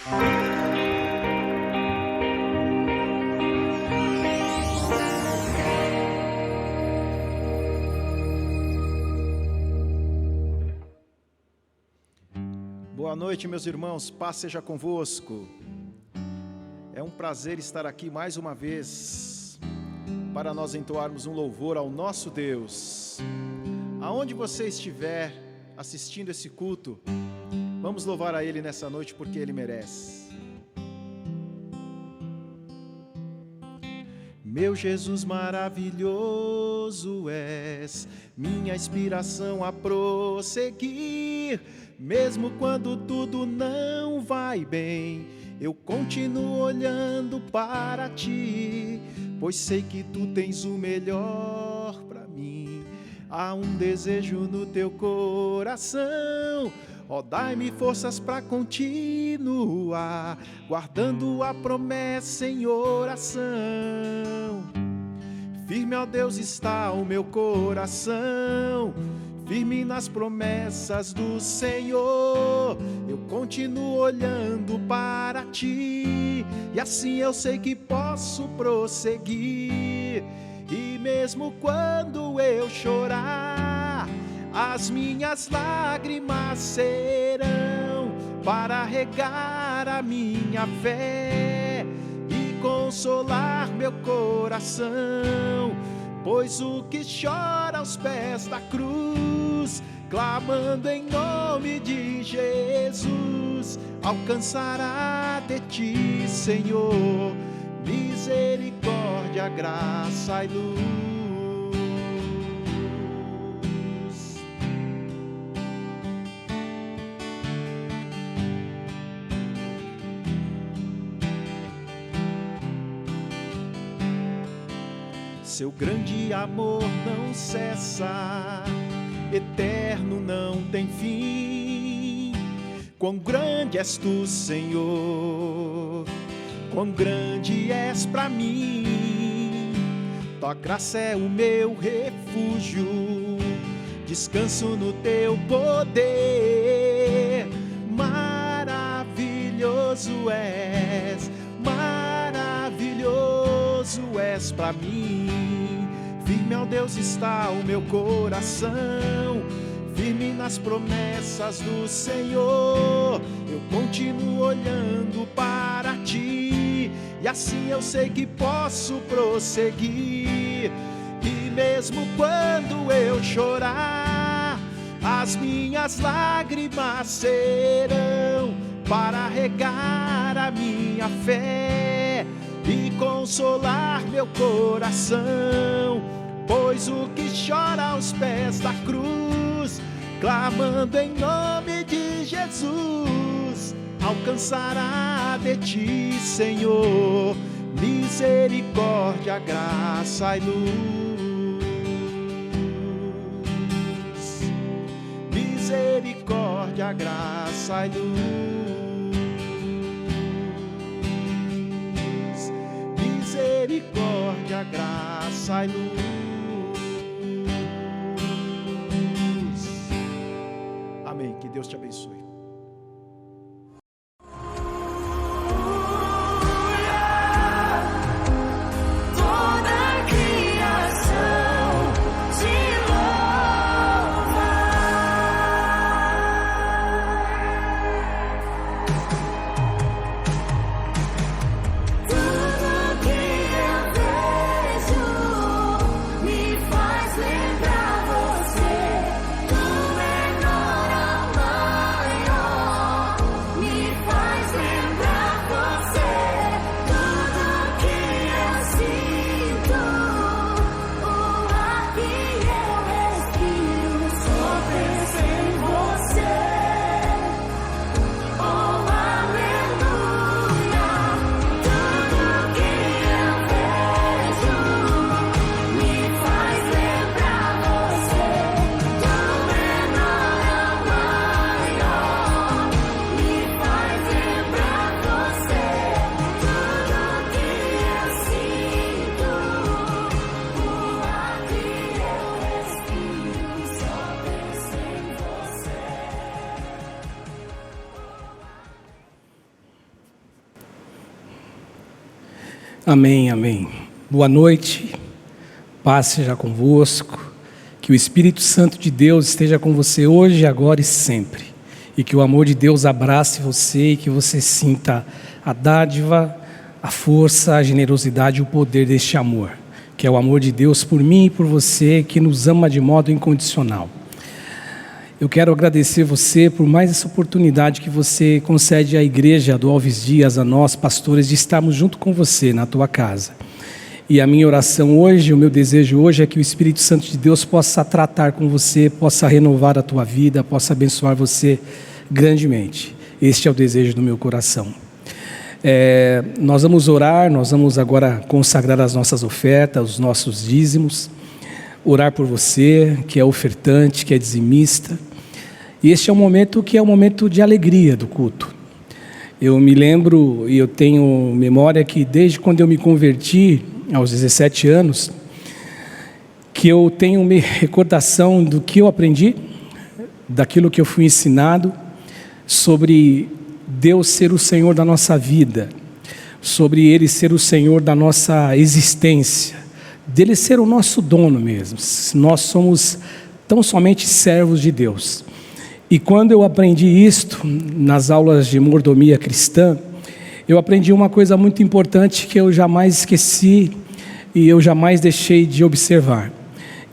Boa noite, meus irmãos, paz seja convosco. É um prazer estar aqui mais uma vez para nós entoarmos um louvor ao nosso Deus. Aonde você estiver assistindo esse culto, vamos louvar a Ele nessa noite porque Ele merece. Meu Jesus maravilhoso és, minha inspiração a prosseguir. Mesmo quando tudo não vai bem, eu continuo olhando para ti, pois sei que tu tens o melhor para mim. Há um desejo no teu coração, ó, dai-me forças para continuar, guardando a promessa em oração. Firme, ó Deus, está o meu coração, firme nas promessas do Senhor. Eu continuo olhando para ti, e assim eu sei que posso prosseguir. E mesmo quando eu chorar, as minhas lágrimas serão para regar a minha fé e consolar meu coração. Pois o que chora aos pés da cruz, clamando em nome de Jesus, alcançará de ti, Senhor, misericórdia, graça e luz. Seu grande amor não cessa, eterno não tem fim. Quão grande és tu, Senhor, quão grande és para mim. Tua graça é o meu refúgio, descanso no teu poder. Maravilhoso és, maravilhoso és para mim. Firme, ó Deus, está o meu coração, firme nas promessas do Senhor. Eu continuo olhando para ti, e assim eu sei que posso prosseguir. E mesmo quando eu chorar, as minhas lágrimas serão para regar a minha fé e consolar meu coração. Pois o que chora aos pés da cruz, clamando em nome de Jesus, alcançará de ti, Senhor, misericórdia, graça e luz. Misericórdia, graça e luz. Misericórdia, graça e luz. Amém. Que Deus te abençoe. Lembrar você, do menor ao maior. Amém, amém. Boa noite, paz seja convosco, que o Espírito Santo de Deus esteja com você hoje, agora e sempre, e que o amor de Deus abrace você e que você sinta a dádiva, a força, a generosidade e o poder deste amor, que é o amor de Deus por mim e por você, que nos ama de modo incondicional. Eu quero agradecer você por mais essa oportunidade que você concede à igreja do Alves Dias, a nós pastores, de estarmos junto com você na tua casa. E a minha oração hoje, o meu desejo hoje é que o Espírito Santo de Deus possa tratar com você, possa renovar a tua vida, possa abençoar você grandemente. Este é o desejo do meu coração. Nós vamos orar, nós vamos agora consagrar as nossas ofertas, os nossos dízimos, orar por você que é ofertante, que é dizimista. E este é um momento que é um momento de alegria do culto. Eu me lembro e eu tenho memória que desde quando eu me converti, aos 17 anos, que eu tenho recordação do que eu aprendi, daquilo que eu fui ensinado, sobre Deus ser o Senhor da nossa vida, sobre Ele ser o Senhor da nossa existência, dele ser o nosso dono mesmo. Nós somos tão somente servos de Deus. E quando eu aprendi isto, nas aulas de mordomia cristã, eu aprendi uma coisa muito importante que eu jamais esqueci e eu jamais deixei de observar.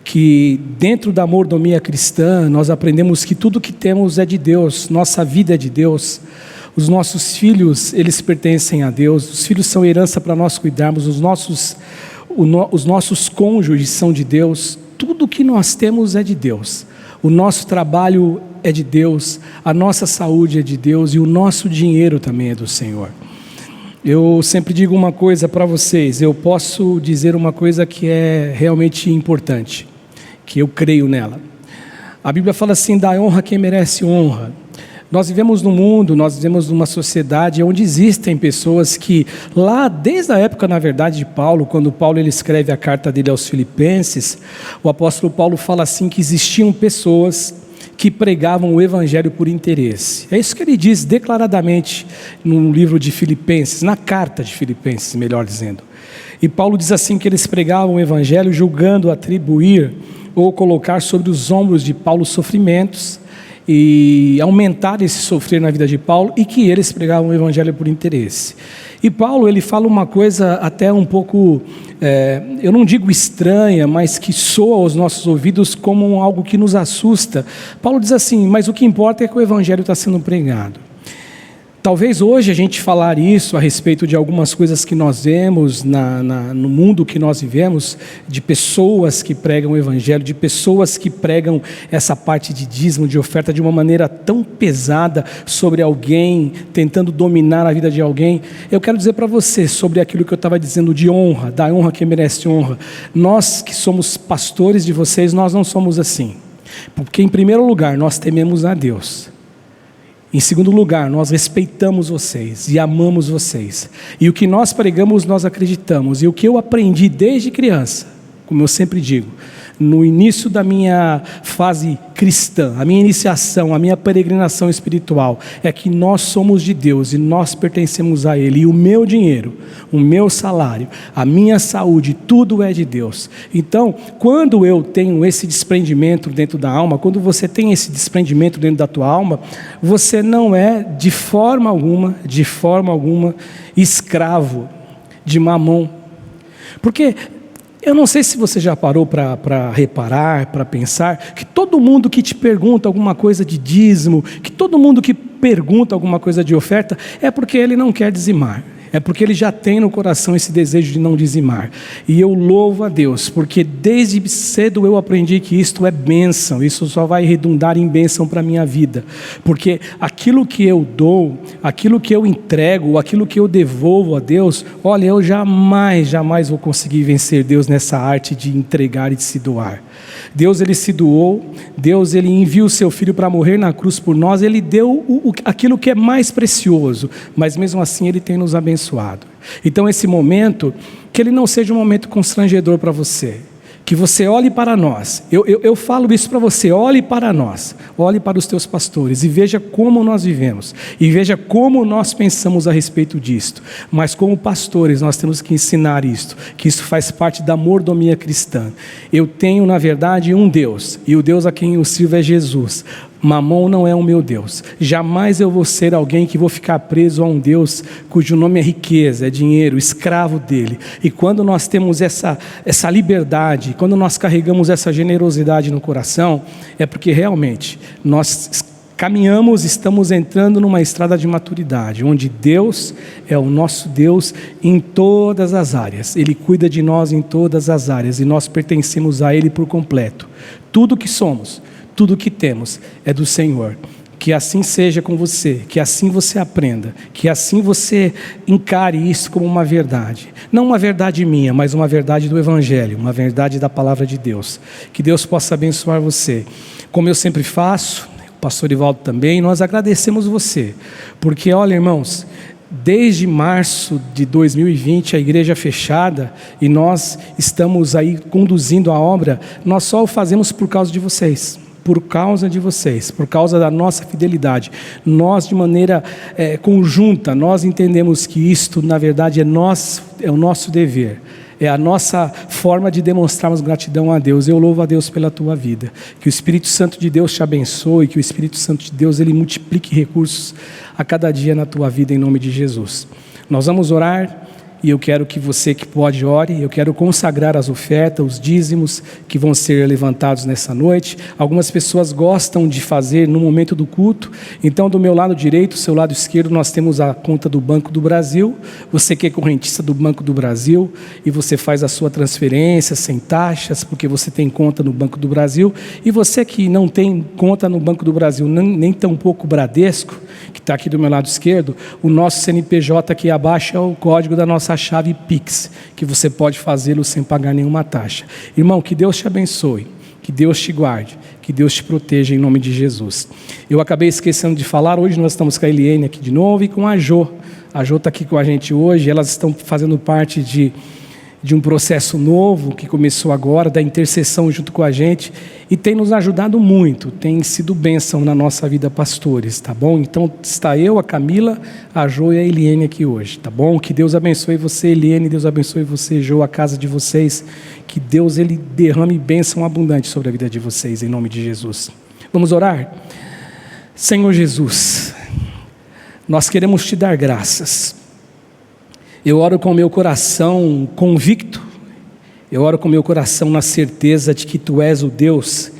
Que dentro da mordomia cristã, nós aprendemos que tudo que temos é de Deus, nossa vida é de Deus, os nossos filhos, eles pertencem a Deus, os filhos são herança para nós cuidarmos, os nossos cônjuges são de Deus, tudo que nós temos é de Deus. O nosso trabalho é de Deus, a nossa saúde é de Deus e o nosso dinheiro também é do Senhor. Eu sempre digo uma coisa para vocês, eu posso dizer uma coisa que é realmente importante, que eu creio nela. A Bíblia fala assim, dá honra a quem merece honra. Nós vivemos num mundo, nós vivemos numa sociedade onde existem pessoas que, lá desde a época, na verdade, de Paulo, quando Paulo ele escreve a carta dele aos Filipenses, o apóstolo Paulo fala assim que existiam pessoas que pregavam o evangelho por interesse. É isso que ele diz declaradamente no livro de Filipenses, na carta de Filipenses, melhor dizendo. E Paulo diz assim que eles pregavam o evangelho julgando atribuir ou colocar sobre os ombros de Paulo sofrimentos e aumentar esse sofrer na vida de Paulo, e que eles pregavam o evangelho por interesse. E Paulo ele fala uma coisa até um pouco, eu não digo estranha, mas que soa aos nossos ouvidos como algo que nos assusta. Paulo diz assim, mas o que importa é que o evangelho está sendo pregado. Talvez hoje a gente falar isso a respeito de algumas coisas que nós vemos no mundo que nós vivemos, de pessoas que pregam o evangelho, de pessoas que pregam essa parte de dízimo, de oferta de uma maneira tão pesada sobre alguém, tentando dominar a vida de alguém. Eu quero dizer para você sobre aquilo que eu estava dizendo de honra, da honra que merece honra. Nós que somos pastores de vocês, nós não somos assim. Porque em primeiro lugar nós tememos a Deus. Em segundo lugar, nós respeitamos vocês e amamos vocês. E o que nós pregamos, nós acreditamos. E o que eu aprendi desde criança, como eu sempre digo, no início da minha fase cristã, a minha iniciação, a minha peregrinação espiritual, é que nós somos de Deus e nós pertencemos a Ele. E o meu dinheiro, o meu salário, a minha saúde, tudo é de Deus. Então, quando eu tenho esse desprendimento dentro da alma, quando você tem esse desprendimento dentro da tua alma, você não é de forma alguma, escravo de Mamon. Porque eu não sei se você já parou para reparar, para pensar, que todo mundo que te pergunta alguma coisa de dízimo, que todo mundo que pergunta alguma coisa de oferta, é porque ele não quer dizimar. É porque ele já tem no coração esse desejo de não dizimar. E eu louvo a Deus, porque desde cedo eu aprendi que isto é bênção, isso só vai redundar em bênção para a minha vida. Porque aquilo que eu dou, aquilo que eu entrego, aquilo que eu devolvo a Deus, olha, eu jamais vou conseguir vencer Deus nessa arte de entregar e de se doar. Deus ele se doou, Deus ele enviou o seu Filho para morrer na cruz por nós, ele deu aquilo que é mais precioso, mas mesmo assim ele tem nos abençoado. Então esse momento, que ele não seja um momento constrangedor para você, Que você olhe para nós. Eu falo isso para você, olhe para nós, olhe para os teus pastores e veja como nós vivemos, e veja como nós pensamos a respeito disto. Mas como pastores nós temos que ensinar isto, que isso faz parte da mordomia cristã. Eu tenho na verdade um Deus, e o Deus a quem eu sirvo é Jesus. Mamon não é o meu Deus. Jamais eu vou ser alguém que vou ficar preso a um Deus cujo nome é riqueza, é dinheiro, escravo dele. E quando nós temos essa liberdade, quando nós carregamos essa generosidade no coração, é porque realmente nós caminhamos, estamos entrando numa estrada de maturidade, onde Deus é o nosso Deus em todas as áreas. Ele cuida de nós em todas as áreas e nós pertencemos a Ele por completo. Tudo que somos, tudo que temos é do Senhor. Que assim seja com você, que assim você aprenda, que assim você encare isso como uma verdade. Não uma verdade minha, mas uma verdade do Evangelho, uma verdade da Palavra de Deus. Que Deus possa abençoar você. Como eu sempre faço, o pastor Ivaldo também, nós agradecemos você. Porque olha, irmãos, desde março de 2020, a igreja fechada, e nós estamos aí conduzindo a obra, nós só o fazemos por causa de vocês. Por causa de vocês, por causa da nossa fidelidade. Nós de maneira conjunta, nós entendemos que isto na verdade é o nosso dever. É a nossa forma de demonstrarmos gratidão a Deus. Eu louvo a Deus pela tua vida. Que o Espírito Santo de Deus te abençoe, que o Espírito Santo de Deus ele multiplique recursos a cada dia na tua vida em nome de Jesus. Nós vamos orar. E eu quero que você que pode ore, eu quero consagrar as ofertas, os dízimos que vão ser levantados nessa noite. Algumas pessoas gostam de fazer no momento do culto. Então do meu lado direito, do seu lado esquerdo, nós temos a conta do Banco do Brasil. Você que é correntista do Banco do Brasil e você faz a sua transferência sem taxas, porque você tem conta no Banco do Brasil. E você que não tem conta no Banco do Brasil, nem tampouco Bradesco, que está aqui do meu lado esquerdo, o nosso CNPJ aqui abaixo é o código da nossa chave Pix, que você pode fazê-lo sem pagar nenhuma taxa. Irmão, que Deus te abençoe, que Deus te guarde, que Deus te proteja em nome de Jesus. Eu acabei esquecendo de falar, hoje nós estamos com a Eliane aqui de novo e com a Jo. A Jo está aqui com a gente hoje, elas estão fazendo parte de um processo novo que começou agora, da intercessão junto com a gente, e tem nos ajudado muito, tem sido bênção na nossa vida, pastores, tá bom? Então está eu, a Camila, a Jo e a Eliane aqui hoje, tá bom? Que Deus abençoe você, Eliane, Deus abençoe você, Jo, a casa de vocês, que Deus ele derrame bênção abundante sobre a vida de vocês, em nome de Jesus. Vamos orar? Senhor Jesus, nós queremos te dar graças. Eu oro com o meu coração convicto, eu oro com o meu coração na certeza de que Tu és o Deus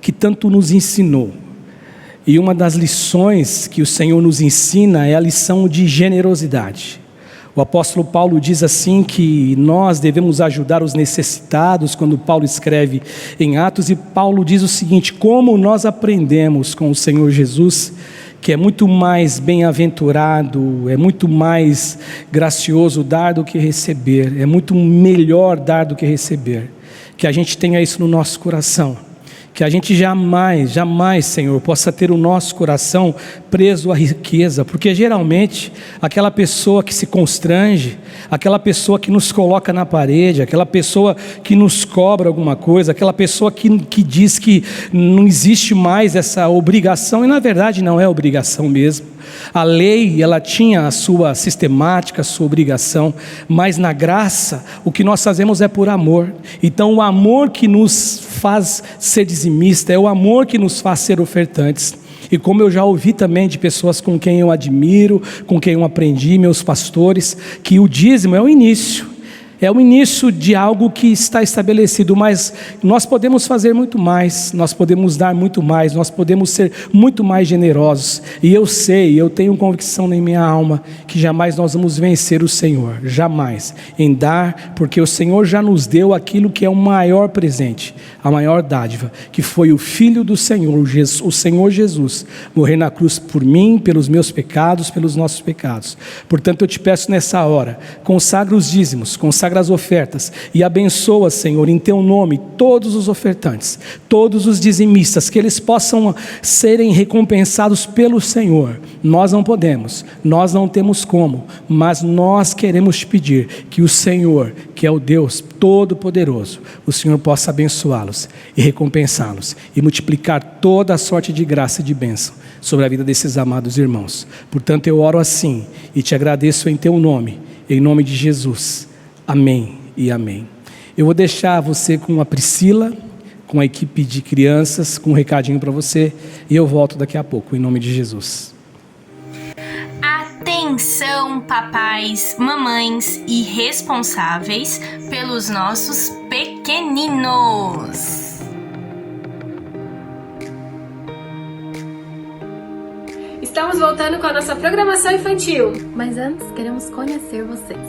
que tanto nos ensinou. E uma das lições que o Senhor nos ensina é a lição de generosidade. O apóstolo Paulo diz assim que nós devemos ajudar os necessitados, quando Paulo escreve em Atos, e Paulo diz o seguinte: como nós aprendemos com o Senhor Jesus, que é muito mais bem-aventurado, é muito mais gracioso dar do que receber, é muito melhor dar do que receber. Que a gente tenha isso no nosso coração, que a gente jamais, Senhor, possa ter o nosso coração preso à riqueza, porque geralmente aquela pessoa que se constrange, aquela pessoa que nos coloca na parede, aquela pessoa que nos cobra alguma coisa, aquela pessoa que diz que não existe mais essa obrigação, e na verdade não é obrigação mesmo. A lei, ela tinha a sua sistemática, a sua obrigação, mas na graça, o que nós fazemos é por amor. Então o amor que nos faz ser dizimista, é o amor que nos faz ser ofertantes. E como eu já ouvi também de pessoas com quem eu admiro, com quem eu aprendi, meus pastores, que o dízimo é o início de algo que está estabelecido, mas nós podemos fazer muito mais, nós podemos dar muito mais, nós podemos ser muito mais generosos. E eu tenho convicção em minha alma, que jamais nós vamos vencer o Senhor, jamais, em dar, porque o Senhor já nos deu aquilo que é o maior presente, a maior dádiva, que foi o Filho do Senhor, o Senhor Jesus, morrer na cruz por mim, pelos meus pecados, pelos nossos pecados. Portanto, eu te peço nessa hora, consagra os dízimos, consagra consagra as ofertas e abençoa, Senhor, em Teu nome, todos os ofertantes, todos os dizimistas, que eles possam serem recompensados pelo Senhor. Nós não podemos, nós não temos como, mas nós queremos te pedir que o Senhor, que é o Deus Todo-Poderoso, o Senhor possa abençoá-los e recompensá-los e multiplicar toda a sorte de graça e de bênção sobre a vida desses amados irmãos. Portanto, eu oro assim e te agradeço em Teu nome, em nome de Jesus. Amém e amém. Eu vou deixar você com a Priscila, com a equipe de crianças, com um recadinho para você, e eu volto daqui a pouco, em nome de Jesus. Atenção, papais, mamães e responsáveis pelos nossos pequeninos. Estamos voltando com a nossa programação infantil. Mas antes, queremos conhecer vocês.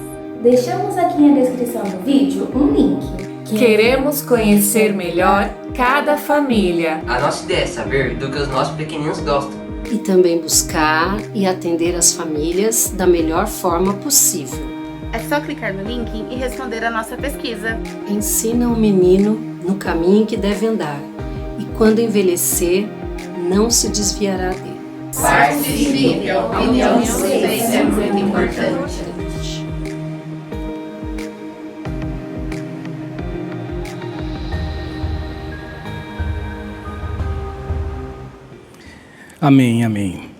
Deixamos aqui na descrição do vídeo um link. Queremos conhecer melhor cada família. A nossa ideia é saber do que os nossos pequeninos gostam. E também buscar e atender as famílias da melhor forma possível. É só clicar no link e responder a nossa pesquisa. Ensina o menino no caminho que deve andar. E quando envelhecer, não se desviará dele. Participe, a opinião de vocês é muito importante. Amém, amém.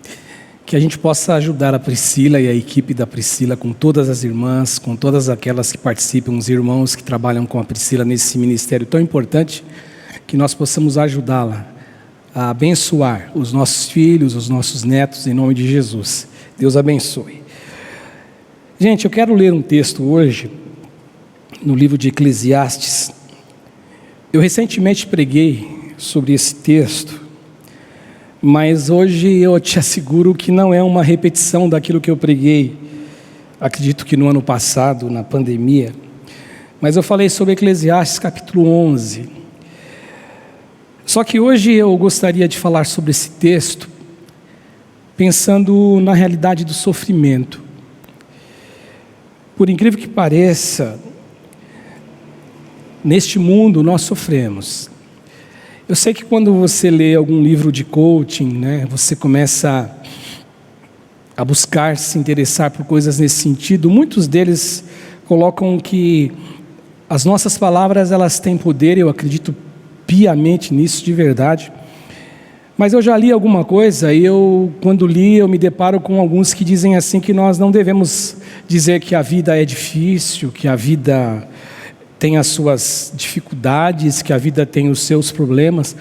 Que a gente possa ajudar a Priscila e a equipe da Priscila, com todas as irmãs, com todas aquelas que participam, os irmãos que trabalham com a Priscila nesse ministério tão importante, que nós possamos ajudá-la a abençoar os nossos filhos, os nossos netos, em nome de Jesus. Deus abençoe. Gente, eu quero ler um texto hoje, no livro de Eclesiastes. Eu recentemente preguei sobre esse texto, mas hoje eu te asseguro que não é uma repetição daquilo que eu preguei, acredito que no ano passado, na pandemia, mas eu falei sobre Eclesiastes capítulo 11. Só que hoje eu gostaria de falar sobre esse texto, pensando na realidade do sofrimento. Por incrível que pareça, neste mundo nós sofremos. Eu sei que quando você lê algum livro de coaching, né, você começa a buscar se interessar por coisas nesse sentido. Muitos deles colocam que as nossas palavras elas têm poder, eu acredito piamente nisso, de verdade. Mas eu já li alguma coisa e quando li, eu me deparo com alguns que dizem assim que nós não devemos dizer que a vida é difícil, que a vida tem as suas dificuldades, que a vida tem os seus problemas.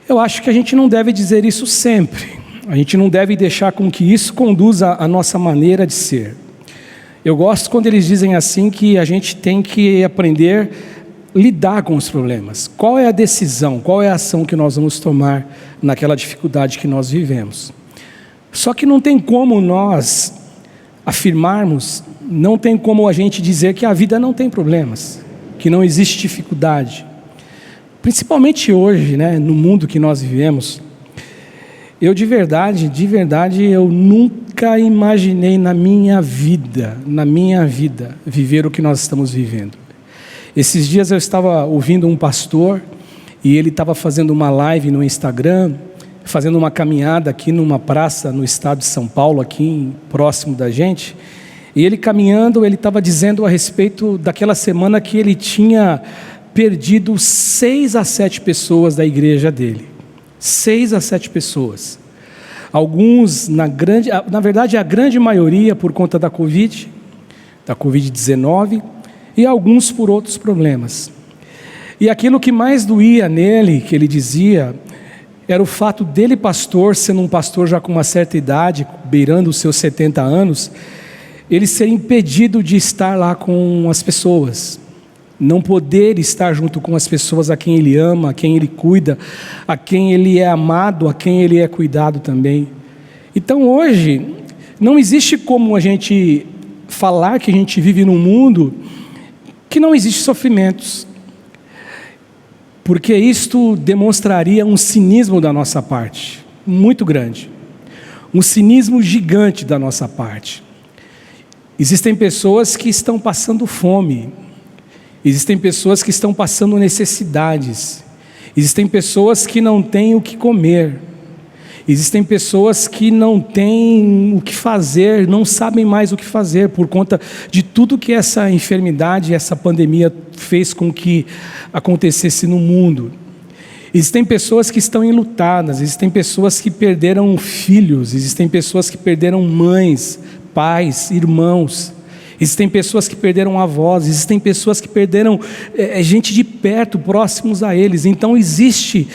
Eu acho que a gente não deve dizer isso sempre. A gente não deve deixar com que isso conduza a nossa maneira de ser. Eu gosto quando eles dizem assim que a gente tem que aprender lidar com os problemas. Qual é a decisão, qual é a ação que nós vamos tomar naquela dificuldade que nós vivemos? Só que não tem como nós afirmarmos, não tem como a gente dizer que a vida não tem problemas, que não existe dificuldade. Principalmente hoje, né, no mundo que nós vivemos. Eu de verdade, eu nunca imaginei na minha vida, viver o que nós estamos vivendo. Esses dias eu estava ouvindo um pastor e ele estava fazendo uma live no Instagram, fazendo uma caminhada aqui numa praça no estado de São Paulo, aqui próximo da gente. E ele caminhando, ele estava dizendo a respeito daquela semana que ele tinha perdido 6 a 7 pessoas da igreja dele. 6 a 7 pessoas. Alguns, na verdade a grande maioria por conta da Covid-19, e alguns por outros problemas. E aquilo que mais doía nele, que ele dizia, era o fato dele, pastor, sendo um pastor já com uma certa idade, beirando os seus 70 anos, ele ser impedido de estar lá com as pessoas, não poder estar junto com as pessoas a quem ele ama, a quem ele cuida, a quem ele é amado, a quem ele é cuidado também. Então hoje, não existe como a gente falar que a gente vive num mundo que não existe sofrimentos, porque isto demonstraria um cinismo da nossa parte, muito grande, um cinismo gigante da nossa parte. Existem pessoas que estão passando fome. Existem pessoas que estão passando necessidades. Existem pessoas que não têm o que comer. Existem pessoas que não têm o que fazer, não sabem mais o que fazer por conta de tudo que essa enfermidade, essa pandemia fez com que acontecesse no mundo. Existem pessoas que estão enlutadas, existem pessoas que perderam filhos, existem pessoas que perderam mães, pais, irmãos. Existem pessoas que perderam avós, existem pessoas que perderam gente de perto, próximos a eles. Então existe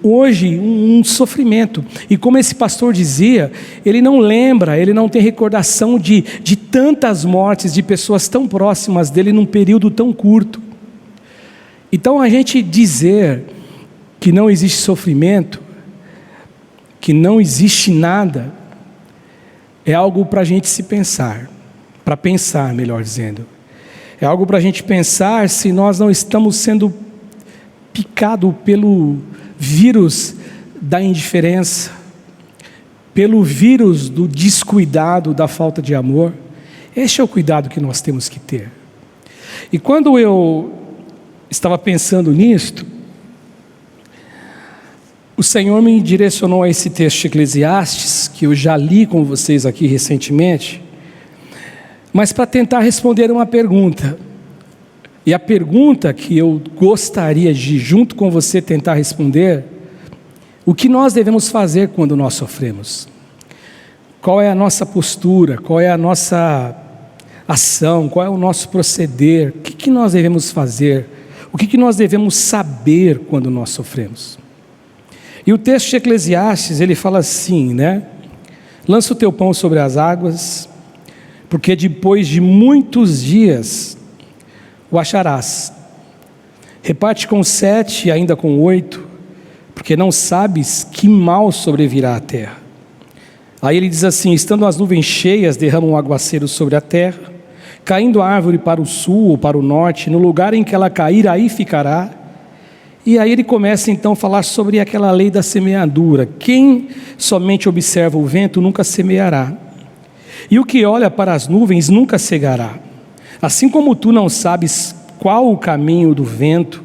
hoje um sofrimento. E como esse pastor dizia, ele não lembra, ele não tem recordação de tantas mortes de pessoas tão próximas dele num período tão curto. Então a gente dizer que não existe sofrimento, que não existe nada, é algo para a gente se pensar. Para pensar, melhor dizendo. É algo para a gente pensar se nós não estamos sendo picados pelo vírus da indiferença, pelo vírus do descuidado, da falta de amor. Este é o cuidado que nós temos que ter. E quando eu estava pensando nisto, o Senhor me direcionou a esse texto de Eclesiastes, que eu já li com vocês aqui recentemente, mas para tentar responder uma pergunta. E a pergunta que eu gostaria de, junto com você, tentar responder: o que nós devemos fazer quando nós sofremos? Qual é a nossa postura? Qual é a nossa ação? Qual é o nosso proceder? O que nós devemos fazer? O que nós devemos saber quando nós sofremos? E o texto de Eclesiastes, ele fala assim, né? Lança o teu pão sobre as águas, porque depois de muitos dias o acharás. Reparte com 7 e ainda com 8, porque não sabes que mal sobrevirá à terra. Aí ele diz assim: estando as nuvens cheias, derramam um aguaceiro sobre a terra, caindo a árvore para o sul ou para o norte, no lugar em que ela cair, aí ficará. E aí ele começa então a falar sobre aquela lei da semeadura. Quem somente observa o vento nunca semeará. E o que olha para as nuvens nunca cegará. Assim como tu não sabes qual o caminho do vento,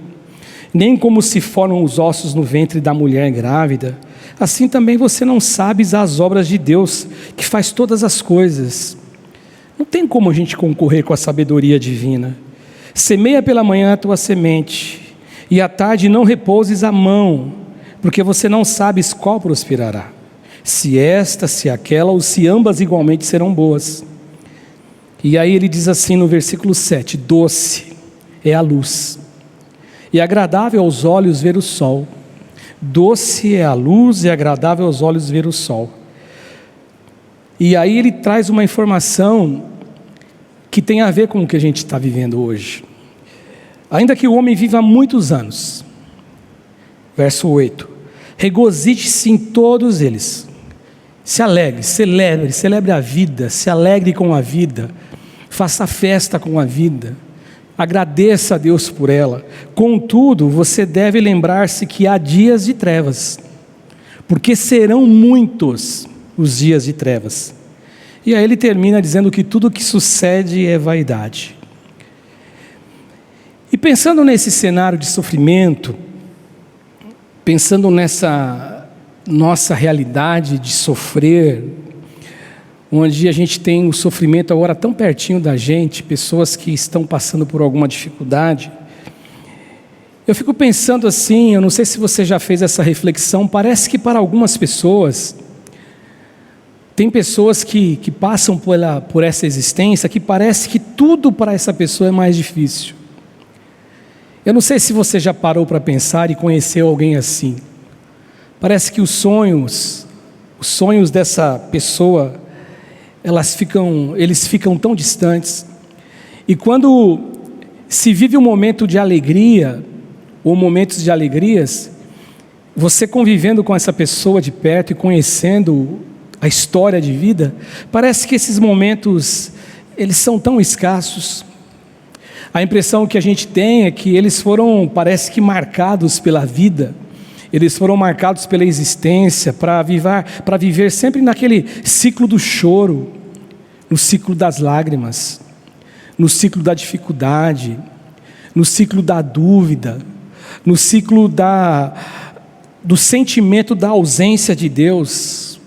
nem como se formam os ossos no ventre da mulher grávida, assim também você não sabes as obras de Deus, que faz todas as coisas. Não tem como a gente concorrer com a sabedoria divina. Semeia pela manhã a tua semente, e à tarde não repouses a mão, porque você não sabes qual prosperará. Se esta, se aquela, ou se ambas igualmente serão boas. E aí ele diz assim no versículo 7, doce é a luz, e agradável aos olhos ver o sol. Doce é a luz e agradável aos olhos ver o sol. E aí ele traz uma informação que tem a ver com o que a gente está vivendo hoje. Ainda que o homem viva muitos anos, verso 8, regozije-se em todos eles. Se alegre, celebre a vida, se alegre com a vida, faça festa com a vida, agradeça a Deus por ela. Contudo, você deve lembrar-se que há dias de trevas, porque serão muitos os dias de trevas. E aí ele termina dizendo que tudo o que sucede é vaidade. E pensando nesse cenário de sofrimento, pensando nessa nossa realidade de sofrer, onde a gente tem o sofrimento agora tão pertinho da gente, pessoas que estão passando por alguma dificuldade, eu fico pensando assim, eu não sei se você já fez essa reflexão, parece que para algumas pessoas, tem pessoas que passam por essa existência, que parece que tudo para essa pessoa é mais difícil. Eu não sei se você já parou para pensar e conheceu alguém assim. Parece que os sonhos dessa pessoa, eles ficam tão distantes. E quando se vive um momento de alegria, ou momentos de alegrias, você convivendo com essa pessoa de perto e conhecendo a história de vida, parece que esses momentos, eles são tão escassos. A impressão que a gente tem é que eles foram, parece que marcados pela vida, eles foram marcados pela existência, para viver sempre naquele ciclo do choro, no ciclo das lágrimas, no ciclo da dificuldade, no ciclo da dúvida, no ciclo do sentimento da ausência de Deus.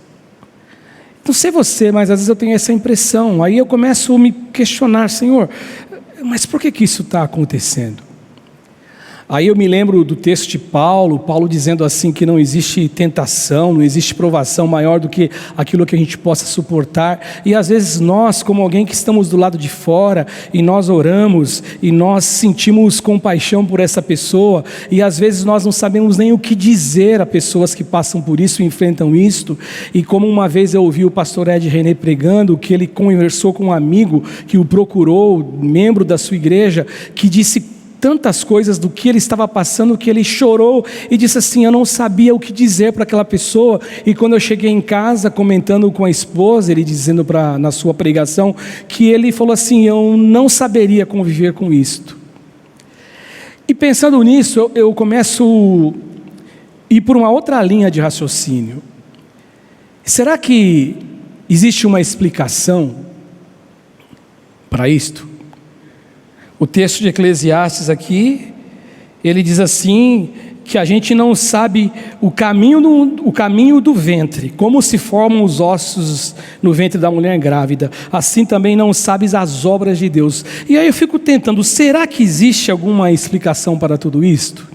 Não sei você, mas às vezes eu tenho essa impressão. Aí eu começo a me questionar, Senhor, mas por que isso está acontecendo? Aí eu me lembro do texto de Paulo dizendo assim que não existe tentação, não existe provação maior do que aquilo que a gente possa suportar. E às vezes nós, como alguém que estamos do lado de fora, e nós oramos, e nós sentimos compaixão por essa pessoa, e às vezes nós não sabemos nem o que dizer a pessoas que passam por isso, enfrentam isto. E como uma vez eu ouvi o pastor Ed René pregando, que ele conversou com um amigo que o procurou, membro da sua igreja, que disse tantas coisas do que ele estava passando, que ele chorou e disse assim: eu não sabia o que dizer para aquela pessoa. E quando eu cheguei em casa, comentando com a esposa, ele dizendo na sua pregação, que ele falou assim: eu não saberia conviver com isto. E pensando nisso, eu começo a ir por uma outra linha de raciocínio. Será que existe uma explicação para isto? O texto de Eclesiastes aqui, ele diz assim, que a gente não sabe o caminho do ventre, como se formam os ossos no ventre da mulher grávida, assim também não sabes as obras de Deus. E aí eu fico tentando, será que existe alguma explicação para tudo isto?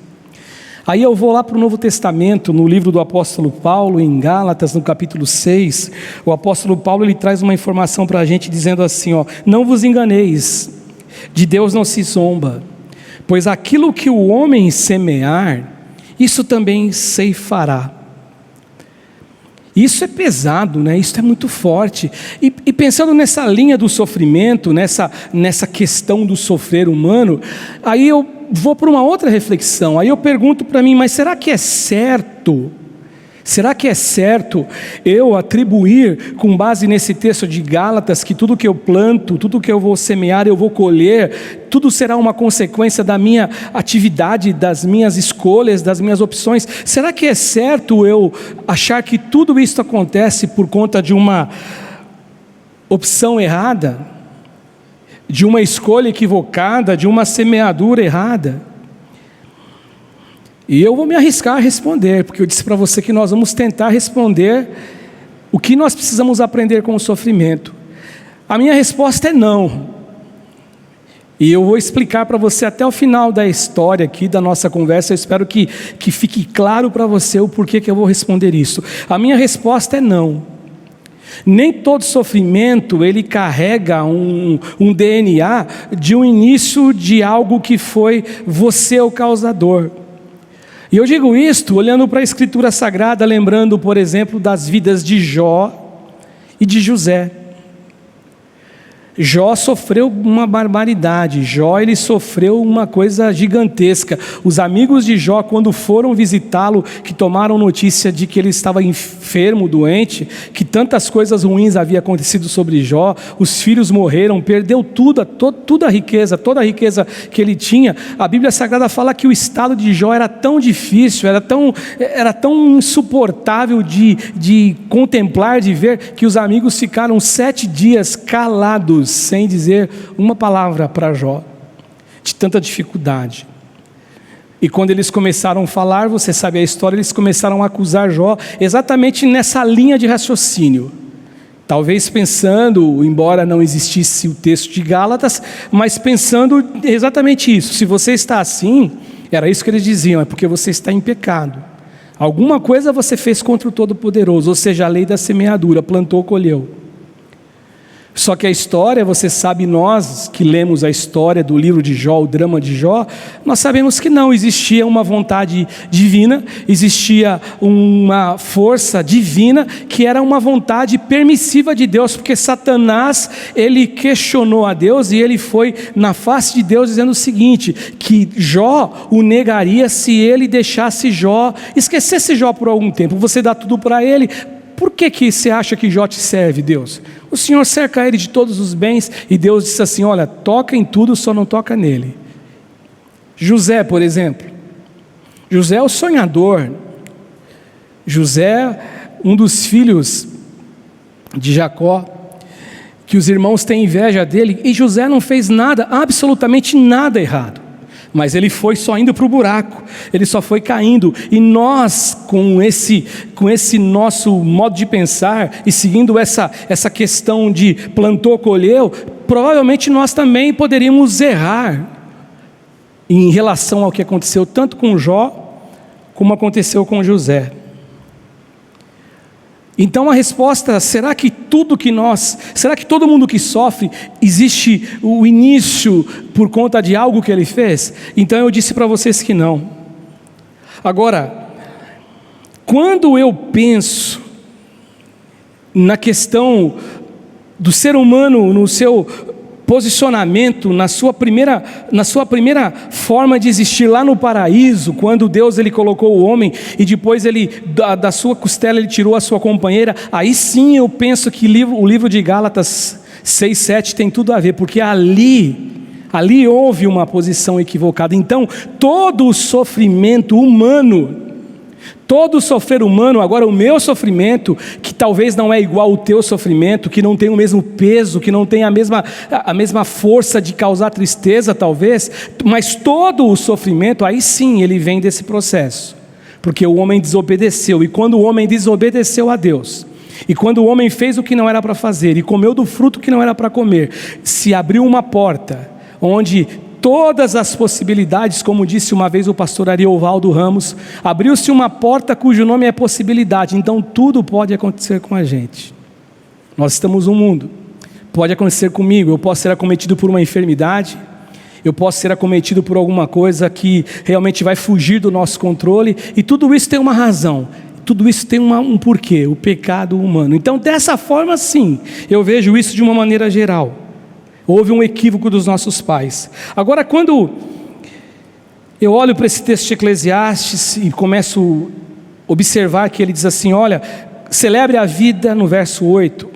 Aí eu vou lá para o Novo Testamento, no livro do apóstolo Paulo, em Gálatas, no capítulo 6, o apóstolo Paulo ele traz uma informação para a gente dizendo assim, não vos enganeis, de Deus não se zomba, pois aquilo que o homem semear, isso também ceifará. Isso é pesado, né? Isso é muito forte. E pensando nessa linha do sofrimento, nessa questão do sofrer humano, aí eu vou para uma outra reflexão. Aí eu pergunto para mim, mas será que é certo? Será que é certo eu atribuir, com base nesse texto de Gálatas, que tudo que eu planto, tudo que eu vou semear, eu vou colher, tudo será uma consequência da minha atividade, das minhas escolhas, das minhas opções? Será que é certo eu achar que tudo isso acontece por conta de uma opção errada, de uma escolha equivocada, de uma semeadura errada? E eu vou me arriscar a responder, porque eu disse para você que nós vamos tentar responder o que nós precisamos aprender com o sofrimento. A minha resposta é não. E eu vou explicar para você até o final da história aqui, da nossa conversa. Eu espero que fique claro para você o porquê que eu vou responder isso. A minha resposta é não. Nem todo sofrimento ele carrega um DNA de um início de algo que foi você o causador. E eu digo isto olhando para a Escritura Sagrada, lembrando, por exemplo, das vidas de Jó e de José. Jó sofreu uma barbaridade, Jó ele sofreu uma coisa gigantesca. Os amigos de Jó, quando foram visitá-lo, que tomaram notícia de que ele estava enfermo, doente, que tantas coisas ruins haviam acontecido sobre Jó, os filhos morreram, perdeu tudo, toda a riqueza que ele tinha. A Bíblia Sagrada fala que o estado de Jó era tão difícil, era tão insuportável de contemplar, de ver, que os amigos ficaram 7 dias calados, sem dizer uma palavra para Jó, de tanta dificuldade. E quando eles começaram a falar, você sabe a história, eles começaram a acusar Jó exatamente nessa linha de raciocínio. Talvez pensando, embora não existisse o texto de Gálatas, mas pensando exatamente isso. Se você está assim, era isso que eles diziam, é porque você está em pecado. Alguma coisa você fez contra o Todo-Poderoso, ou seja, a lei da semeadura, plantou, colheu. Só que a história, você sabe, nós que lemos a história do livro de Jó, o drama de Jó, nós sabemos que não existia uma vontade divina, existia uma força divina que era uma vontade permissiva de Deus, porque Satanás, ele questionou a Deus e ele foi na face de Deus dizendo o seguinte, que Jó o negaria se ele deixasse Jó, esquecesse Jó por algum tempo. Você dá tudo para ele. Por que você acha que Jó te serve, Deus? O Senhor cerca ele de todos os bens, e Deus disse assim, olha, toca em tudo, só não toca nele. José, por exemplo, José é o sonhador. José, um dos filhos de Jacó, que os irmãos têm inveja dele, e José não fez nada, absolutamente nada errado. Mas ele foi só indo para o buraco, ele só foi caindo. E nós, com esse nosso modo de pensar, e seguindo essa questão de plantou, colheu, provavelmente nós também poderíamos errar em relação ao que aconteceu tanto com Jó, como aconteceu com José. Então a resposta, será que todo mundo que sofre, existe o início por conta de algo que ele fez? Então eu disse para vocês que não. Agora, quando eu penso na questão do ser humano, no seu posicionamento, na sua primeira forma de existir lá no paraíso, quando Deus ele colocou o homem e depois ele da sua costela ele tirou a sua companheira, aí sim eu penso que o livro de Gálatas 6:7 tem tudo a ver, porque ali houve uma posição equivocada. Então todo o sofrimento humano, todo o sofrer humano, agora o meu sofrimento, que talvez não é igual ao teu sofrimento, que não tem o mesmo peso, que não tem a mesma força de causar tristeza talvez, mas todo o sofrimento, aí sim ele vem desse processo, porque o homem desobedeceu, e quando o homem desobedeceu a Deus, e quando o homem fez o que não era para fazer, e comeu do fruto que não era para comer, se abriu uma porta, onde todas as possibilidades, como disse uma vez o pastor Ariovaldo Ramos, abriu-se uma porta cujo nome é possibilidade. Então tudo pode acontecer com a gente. Nós estamos no mundo, pode acontecer comigo. Eu posso ser acometido por uma enfermidade, eu posso ser acometido por alguma coisa que realmente vai fugir do nosso controle, e tudo isso tem uma razão, tudo isso tem um porquê, o pecado humano. Então dessa forma sim, eu vejo isso de uma maneira geral. Houve um equívoco dos nossos pais. Agora, quando eu olho para esse texto de Eclesiastes e começo a observar que ele diz assim, olha, celebre a vida, no verso 8,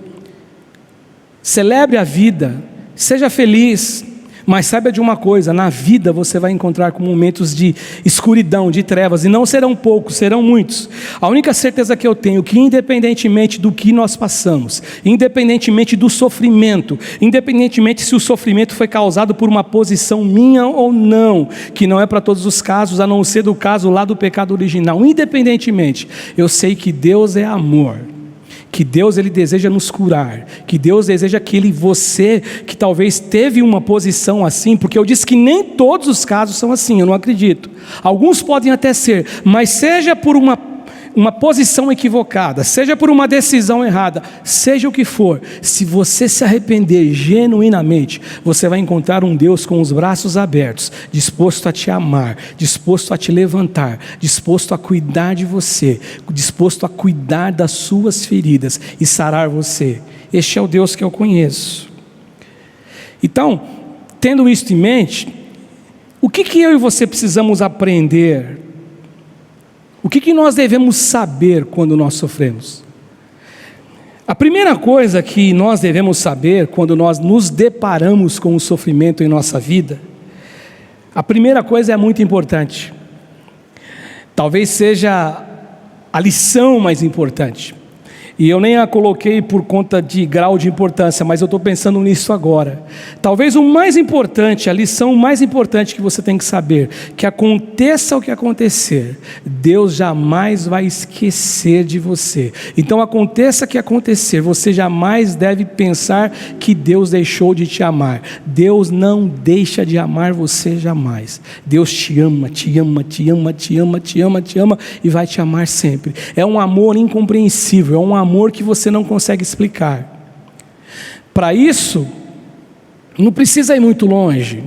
celebre a vida, seja feliz, mas saiba de uma coisa, na vida você vai encontrar com momentos de escuridão, de trevas, e não serão poucos, serão muitos. A única certeza que eu tenho, que independentemente do que nós passamos, independentemente do sofrimento, independentemente se o sofrimento foi causado por uma posição minha ou não, que não é para todos os casos, a não ser do caso lá do pecado original, independentemente, eu sei que Deus é amor, que Deus ele deseja nos curar, que Deus deseja que você que talvez teve uma posição assim, porque eu disse que nem todos os casos são assim, eu não acredito, alguns podem até ser, mas seja por uma posição equivocada, seja por uma decisão errada, seja o que for, se você se arrepender genuinamente, você vai encontrar um Deus com os braços abertos, disposto a te amar, disposto a te levantar, disposto a cuidar de você, disposto a cuidar das suas feridas e sarar você. Este é o Deus que eu conheço. Então, tendo isso em mente, o que eu e você precisamos aprender? O que nós devemos saber quando nós sofremos? A primeira coisa que nós devemos saber quando nós nos deparamos com o sofrimento em nossa vida, a primeira coisa é muito importante, talvez seja a lição mais importante, e eu nem a coloquei por conta de grau de importância, mas eu estou pensando nisso agora. Talvez o mais importante, a lição mais importante que você tem que saber, que aconteça o que acontecer, Deus jamais vai esquecer de você. Então aconteça o que acontecer, você jamais deve pensar que Deus deixou de te amar. Deus não deixa de amar você jamais. Deus te ama, te ama, te ama, te ama, te ama, te ama e vai te amar sempre. É um amor incompreensível, é um amor que você não consegue explicar. Para isso, não precisa ir muito longe.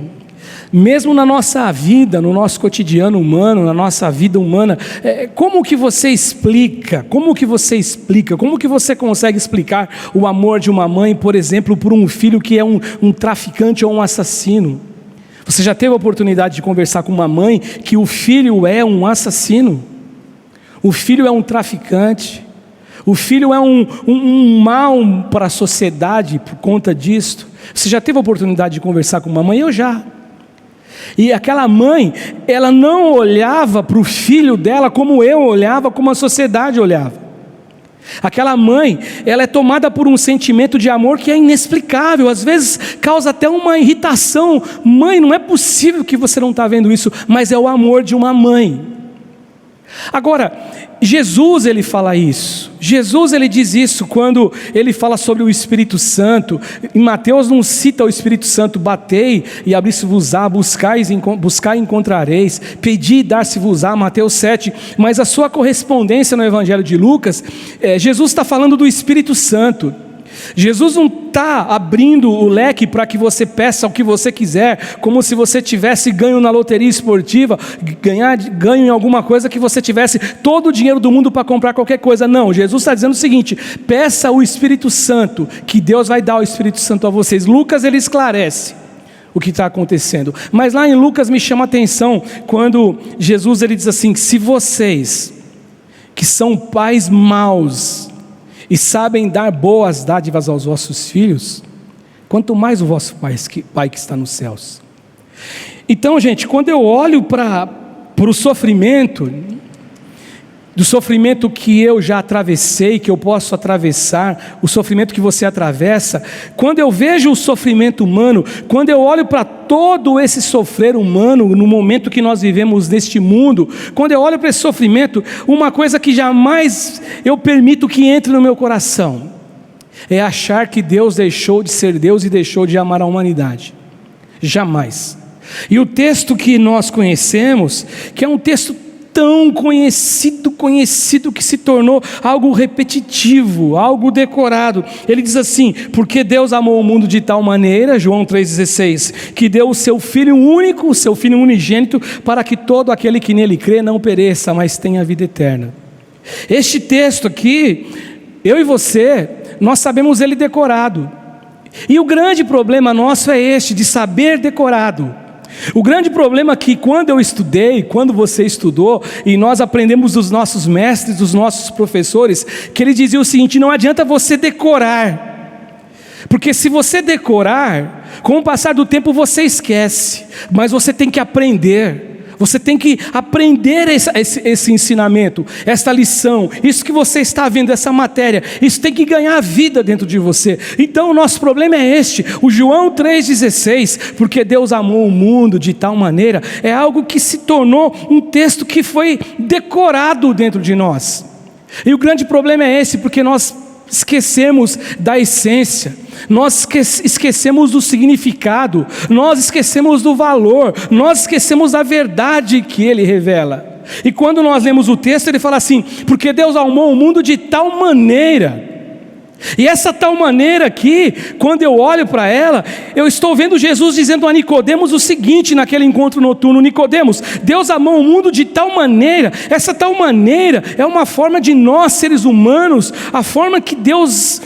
Mesmo na nossa vida, no nosso cotidiano humano, na nossa vida humana, como que você explica, como que você consegue explicar o amor de uma mãe, por exemplo, por um filho que é um traficante ou um assassino? Você já teve a oportunidade de conversar com uma mãe que o filho é um assassino? O filho é um traficante? O filho é um mal para a sociedade por conta disso? Você já teve a oportunidade de conversar com uma mãe? Eu já. E aquela mãe, ela não olhava para o filho dela como eu olhava, como a sociedade olhava. Aquela mãe, ela é tomada por um sentimento de amor que é inexplicável, às vezes causa até uma irritação. Mãe, não é possível que você não está vendo isso, mas é o amor de uma mãe. Agora, Jesus ele fala isso, Jesus ele diz isso quando ele fala sobre o Espírito Santo. Em Mateus não cita o Espírito Santo: batei e abri-se-vos-á, buscai e encontrareis, pedi e dar-se-vos-á, Mateus 7, mas a sua correspondência no Evangelho de Lucas, Jesus está falando do Espírito Santo. Jesus não está abrindo o leque para que você peça o que você quiser, como se você tivesse ganho na loteria esportiva, ganho em alguma coisa que você tivesse todo o dinheiro do mundo para comprar qualquer coisa. Não, Jesus está dizendo o seguinte: peça o Espírito Santo, que Deus vai dar o Espírito Santo a vocês. Lucas ele esclarece o que está acontecendo, mas lá em Lucas me chama a atenção quando Jesus ele diz assim: se vocês que são pais maus e sabem dar boas dádivas aos vossos filhos, quanto mais o vosso Pai que está nos céus. Então, gente, quando eu olho para o sofrimento, do sofrimento que eu já atravessei, que eu posso atravessar, o sofrimento que você atravessa, quando eu vejo o sofrimento humano, quando eu olho para todo esse sofrer humano, no momento que nós vivemos neste mundo, quando eu olho para esse sofrimento, uma coisa que jamais eu permito que entre no meu coração, é achar que Deus deixou de ser Deus e deixou de amar a humanidade. Jamais. E o texto que nós conhecemos, que é um texto tão conhecido que se tornou algo repetitivo, algo decorado. Ele diz assim: porque Deus amou o mundo de tal maneira, João 3,16, que deu o seu Filho único, o seu Filho unigênito, para que todo aquele que nele crê não pereça, mas tenha vida eterna. Este texto aqui, eu e você, nós sabemos ele decorado. E o grande problema nosso é este, de saber decorado. O grande problema é que quando eu estudei, quando você estudou, e nós aprendemos dos nossos mestres, dos nossos professores, que ele dizia o seguinte: não adianta você decorar, porque se você decorar, com o passar do tempo você esquece, mas você tem que aprender. Você tem que aprender esse ensinamento, essa lição, isso que você está vendo, essa matéria, isso tem que ganhar vida dentro de você. Então o nosso problema é este, o João 3,16, porque Deus amou o mundo de tal maneira, é algo que se tornou um texto que foi decorado dentro de nós. E o grande problema é esse, porque nós esquecemos da essência, nós esquecemos do significado, nós esquecemos do valor, nós esquecemos da verdade que ele revela. E quando nós lemos o texto, ele fala assim: porque Deus amou o mundo de tal maneira. E essa tal maneira aqui, quando eu olho para ela, eu estou vendo Jesus dizendo a Nicodemos o seguinte, naquele encontro noturno: Nicodemos, Deus amou o mundo de tal maneira. Essa tal maneira é uma forma de nós, seres humanos, a forma que Deus,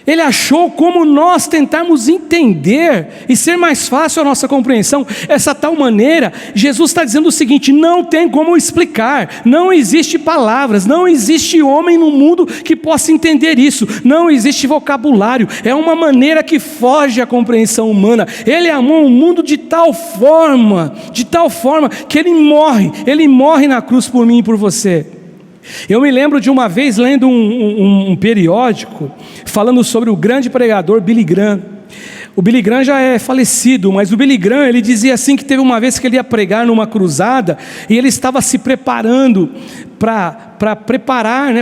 ele achou como nós tentarmos entender e ser mais fácil a nossa compreensão. Essa tal maneira, Jesus está dizendo o seguinte: não tem como explicar, não existe palavras, não existe homem no mundo que possa entender isso, não existe vocabulário, é uma maneira que foge à compreensão humana. Ele amou o mundo de tal forma que ele morre na cruz por mim e por você. Eu me lembro de uma vez lendo um periódico falando sobre o grande pregador Billy Graham. O Billy Graham já é falecido, mas o Billy Graham, ele dizia assim que teve uma vez que ele ia pregar numa cruzada e ele estava se preparando para pregar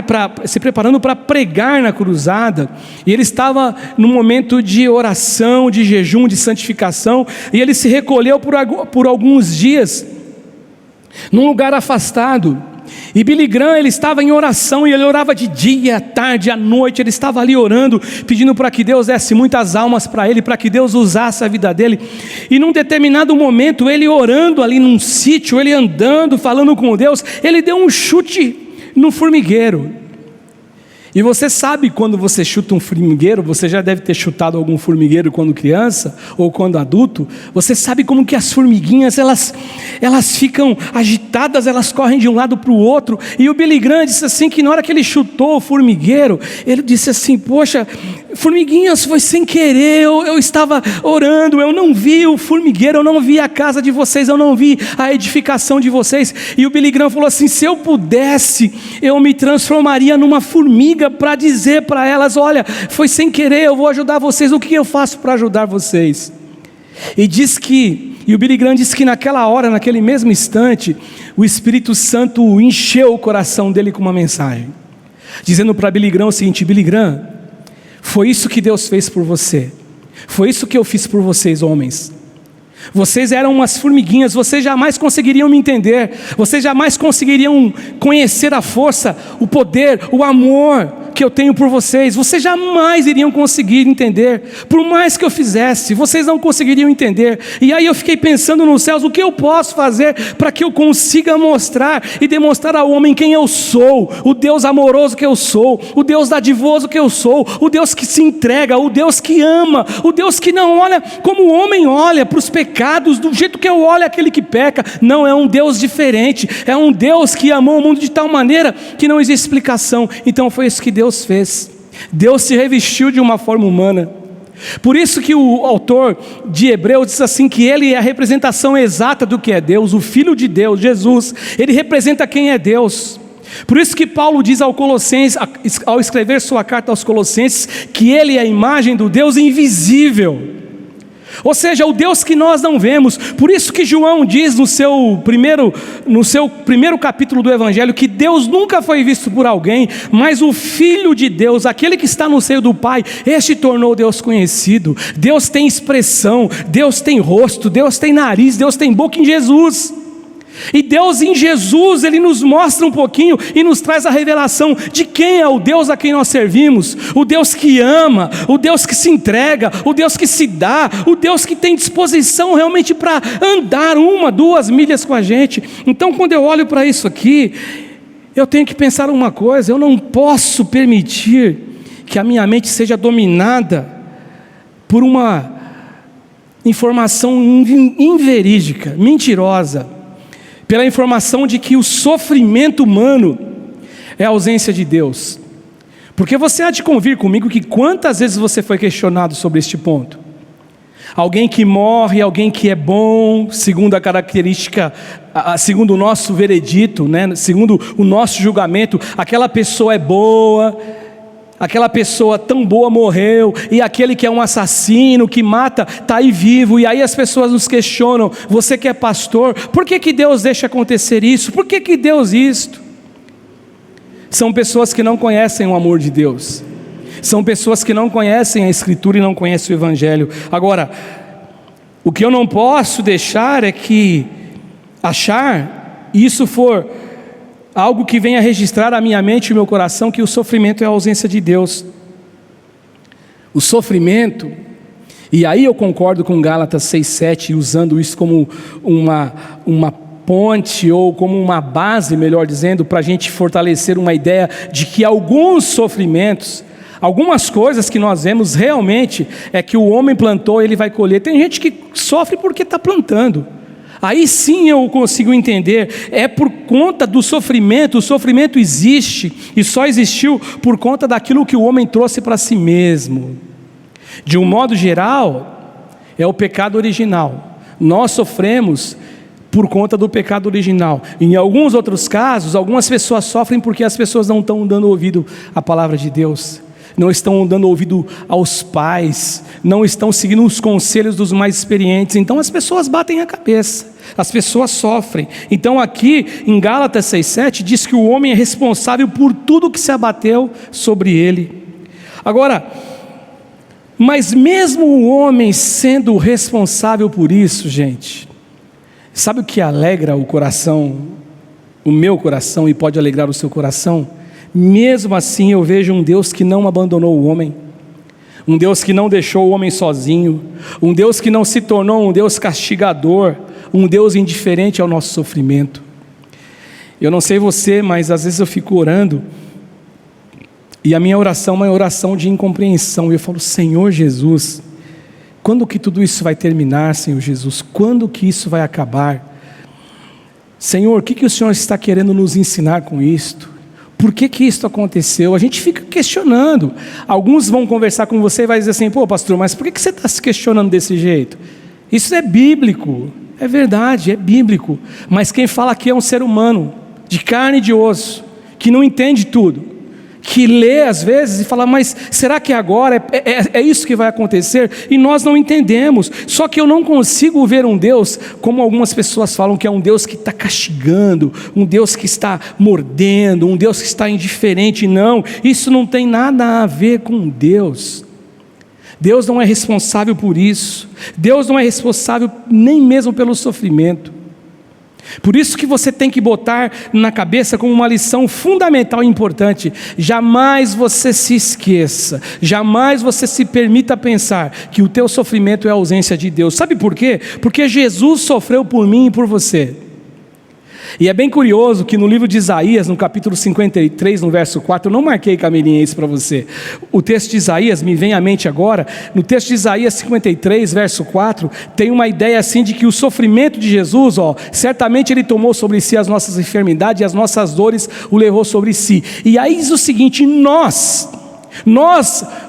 na cruzada, e ele estava num momento de oração, de jejum, de santificação, e ele se recolheu por alguns dias num lugar afastado. E Billy Graham, ele estava em oração, e ele orava de dia, à tarde, à noite. Ele estava ali orando, pedindo para que Deus desse muitas almas para ele, para que Deus usasse a vida dele. E num determinado momento, ele orando ali num sítio, ele andando, falando com Deus, ele deu um chute no formigueiro. E você sabe, quando você chuta um formigueiro, você já deve ter chutado algum formigueiro quando criança ou quando adulto, você sabe como que as formiguinhas, elas ficam agitadas, elas correm de um lado para o outro. E o Billy Graham disse assim, que na hora que ele chutou o formigueiro, ele disse assim: poxa, formiguinhas, foi sem querer, eu estava orando, eu não vi o formigueiro, eu não vi a casa de vocês, eu não vi a edificação de vocês. E o Billy Graham falou assim: se eu pudesse, eu me transformaria numa formiga para dizer para elas: olha, foi sem querer, eu vou ajudar vocês, o que eu faço para ajudar vocês? E o Billy Graham disse que naquela hora, naquele mesmo instante, o Espírito Santo encheu o coração dele com uma mensagem, dizendo para Billy Graham o seguinte: Billy Graham, foi isso que Deus fez por você, foi isso que eu fiz por vocês, homens. Vocês eram umas formiguinhas, vocês jamais conseguiriam me entender, vocês jamais conseguiriam conhecer a força, o poder, o amor que eu tenho por vocês. Vocês jamais iriam conseguir entender, por mais que eu fizesse, vocês não conseguiriam entender. E aí eu fiquei pensando nos céus: o que eu posso fazer para que eu consiga mostrar e demonstrar ao homem quem eu sou, o Deus amoroso que eu sou, o Deus dadivoso que eu sou, o Deus que se entrega, o Deus que ama, o Deus que não olha como o homem olha para os pecados, do jeito que eu olho aquele que peca. Não, é um Deus diferente, é um Deus que amou o mundo de tal maneira que não existe explicação. Então foi isso que Deus fez. Deus se revestiu de uma forma humana. Por isso que o autor de Hebreus diz assim, que ele é a representação exata do que é Deus, o Filho de Deus, Jesus, ele representa quem é Deus. Por isso que Paulo diz ao Colossenses, ao escrever sua carta aos Colossenses, que ele é a imagem do Deus invisível, ou seja, o Deus que nós não vemos. Por isso que João diz no seu primeiro capítulo do Evangelho, que Deus nunca foi visto por alguém, mas o Filho de Deus, aquele que está no seio do Pai, este tornou Deus conhecido. Deus tem expressão, Deus tem rosto, Deus tem nariz, Deus tem boca em Jesus. E Deus em Jesus, Ele nos mostra um pouquinho e nos traz a revelação de quem é o Deus a quem nós servimos. O Deus que ama, o Deus que se entrega, o Deus que se dá, o Deus que tem disposição realmente para andar 1, 2 milhas com a gente. Então quando eu olho para isso aqui, eu tenho que pensar uma coisa: eu não posso permitir que a minha mente seja dominada por uma informação inverídica, mentirosa, pela informação de que o sofrimento humano é a ausência de Deus. Porque você há de convir comigo que quantas vezes você foi questionado sobre este ponto? Alguém que morre, alguém que é bom, segundo a característica, segundo o nosso veredito, né? Segundo o nosso julgamento, aquela pessoa é boa, aquela pessoa tão boa morreu, e aquele que é um assassino, que mata, está aí vivo. E aí as pessoas nos questionam: você que é pastor, por que Deus deixa acontecer isso? Por que Deus isto? São pessoas que não conhecem o amor de Deus, são pessoas que não conhecem a Escritura e não conhecem o Evangelho. Agora, o que eu não posso deixar é que achar isso for algo que venha registrar a minha mente e o meu coração, que o sofrimento é a ausência de Deus. O sofrimento, e aí eu concordo com Gálatas 6,7, usando isso como uma ponte, ou como uma base, melhor dizendo, para a gente fortalecer uma ideia de que alguns sofrimentos, algumas coisas que nós vemos realmente é que o homem plantou, ele vai colher. Tem gente que sofre porque está plantando. Aí sim eu consigo entender, é por conta do sofrimento. O sofrimento existe e só existiu por conta daquilo que o homem trouxe para si mesmo. De um modo geral, é o pecado original. Nós sofremos por conta do pecado original. Em alguns outros casos, algumas pessoas sofrem porque as pessoas não estão dando ouvido à palavra de Deus, não estão dando ouvido aos pais, não estão seguindo os conselhos dos mais experientes. Então as pessoas batem a cabeça, as pessoas sofrem. Então aqui em Gálatas 6,7 diz que o homem é responsável por tudo que se abateu sobre ele. Agora, mas mesmo o homem sendo responsável por isso, gente, sabe o que alegra o coração, o meu coração, e pode alegrar o seu coração? Mesmo assim eu vejo um Deus que não abandonou o homem, um Deus que não deixou o homem sozinho, um Deus que não se tornou um Deus castigador, um Deus indiferente ao nosso sofrimento. Eu não sei você, mas às vezes eu fico orando, e a minha oração é uma oração de incompreensão. Eu falo: Senhor Jesus, quando que tudo isso vai terminar, Senhor Jesus? Quando que isso vai acabar? Senhor, o que o Senhor está querendo nos ensinar com isto? Por que isso aconteceu? A gente fica questionando. Alguns vão conversar com você e vai dizer assim: pô, pastor, mas por que você está se questionando desse jeito? Isso é bíblico. É verdade, é bíblico. Mas quem fala aqui é um ser humano, de carne e de osso, que não entende tudo, que lê às vezes e fala: mas será que agora é isso que vai acontecer? E nós não entendemos. Só que eu não consigo ver um Deus, como algumas pessoas falam, que é um Deus que está castigando, um Deus que está mordendo, um Deus que está indiferente. Não, isso não tem nada a ver com Deus. Deus não é responsável por isso. Deus não é responsável nem mesmo pelo sofrimento. Por isso que você tem que botar na cabeça como uma lição fundamental e importante: jamais você se esqueça, jamais você se permita pensar que o teu sofrimento é a ausência de Deus. Sabe por quê? Porque Jesus sofreu por mim e por você. E é bem curioso que no livro de Isaías, no capítulo 53, no verso 4, eu não marquei, Camilinha, isso para você. O texto de Isaías me vem à mente agora. No texto de Isaías 53, verso 4, tem uma ideia assim de que o sofrimento de Jesus, certamente ele tomou sobre si as nossas enfermidades e as nossas dores o levou sobre si. E aí diz o seguinte: nós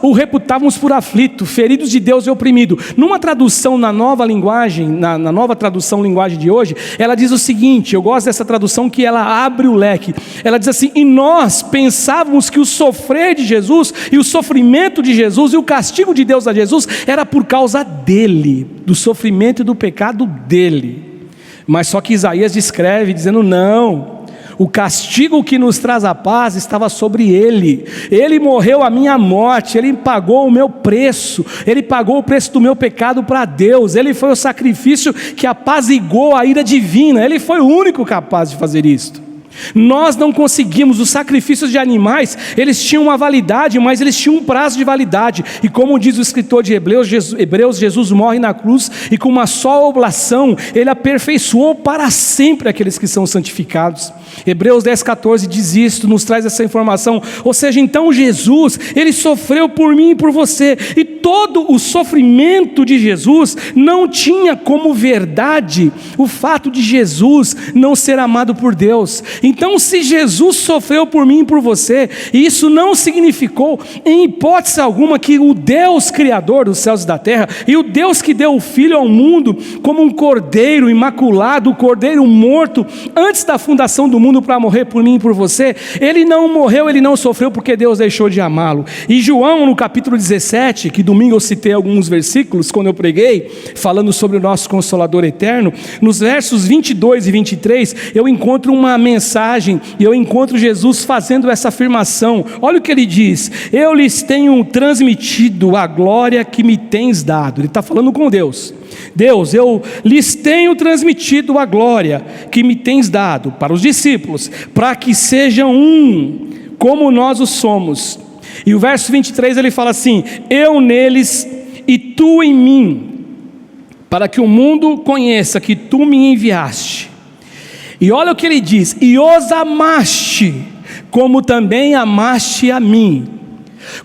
o reputávamos por aflito, feridos de Deus e oprimido. Numa tradução na nova linguagem, na nova tradução linguagem de hoje, ela diz o seguinte, eu gosto dessa tradução que ela abre o leque. Ela diz assim: e nós pensávamos que o sofrer de Jesus e o sofrimento de Jesus e o castigo de Deus a Jesus era por causa dele, do sofrimento e do pecado dele. Mas só que Isaías descreve dizendo: não, o castigo que nos traz a paz estava sobre ele. Ele morreu a minha morte, ele pagou o meu preço, ele pagou o preço do meu pecado para Deus. Ele foi o sacrifício que apaziguou a ira divina. Ele foi o único capaz de fazer isto. Nós não conseguimos. Os sacrifícios de animais, eles tinham uma validade, mas eles tinham um prazo de validade. E como diz o escritor de Hebreus, Jesus morre na cruz e com uma só oblação ele aperfeiçoou para sempre aqueles que são santificados. Hebreus 10,14 diz isto, nos traz essa informação. Ou seja, então Jesus, ele sofreu por mim e por você, e todo o sofrimento de Jesus não tinha como verdade o fato de Jesus não ser amado por Deus. Então, se Jesus sofreu por mim e por você, isso não significou em hipótese alguma que o Deus criador dos céus e da terra, e o Deus que deu o Filho ao mundo como um cordeiro imaculado, o cordeiro morto antes da fundação do mundo para morrer por mim e por você, ele não morreu, ele não sofreu porque Deus deixou de amá-lo. E João, no capítulo 17, que domingo eu citei alguns versículos quando eu preguei, falando sobre o nosso Consolador eterno, nos versos 22 e 23, eu encontro uma mensagem, e eu encontro Jesus fazendo essa afirmação. Olha o que ele diz: eu lhes tenho transmitido a glória que me tens dado. Ele está falando com Deus. Deus, eu lhes tenho transmitido a glória que me tens dado para os discípulos, para que sejam um, como nós o somos. E o verso 23 ele fala assim: eu neles e tu em mim, para que o mundo conheça que tu me enviaste. E olha o que ele diz: e os amaste, como também amaste a mim.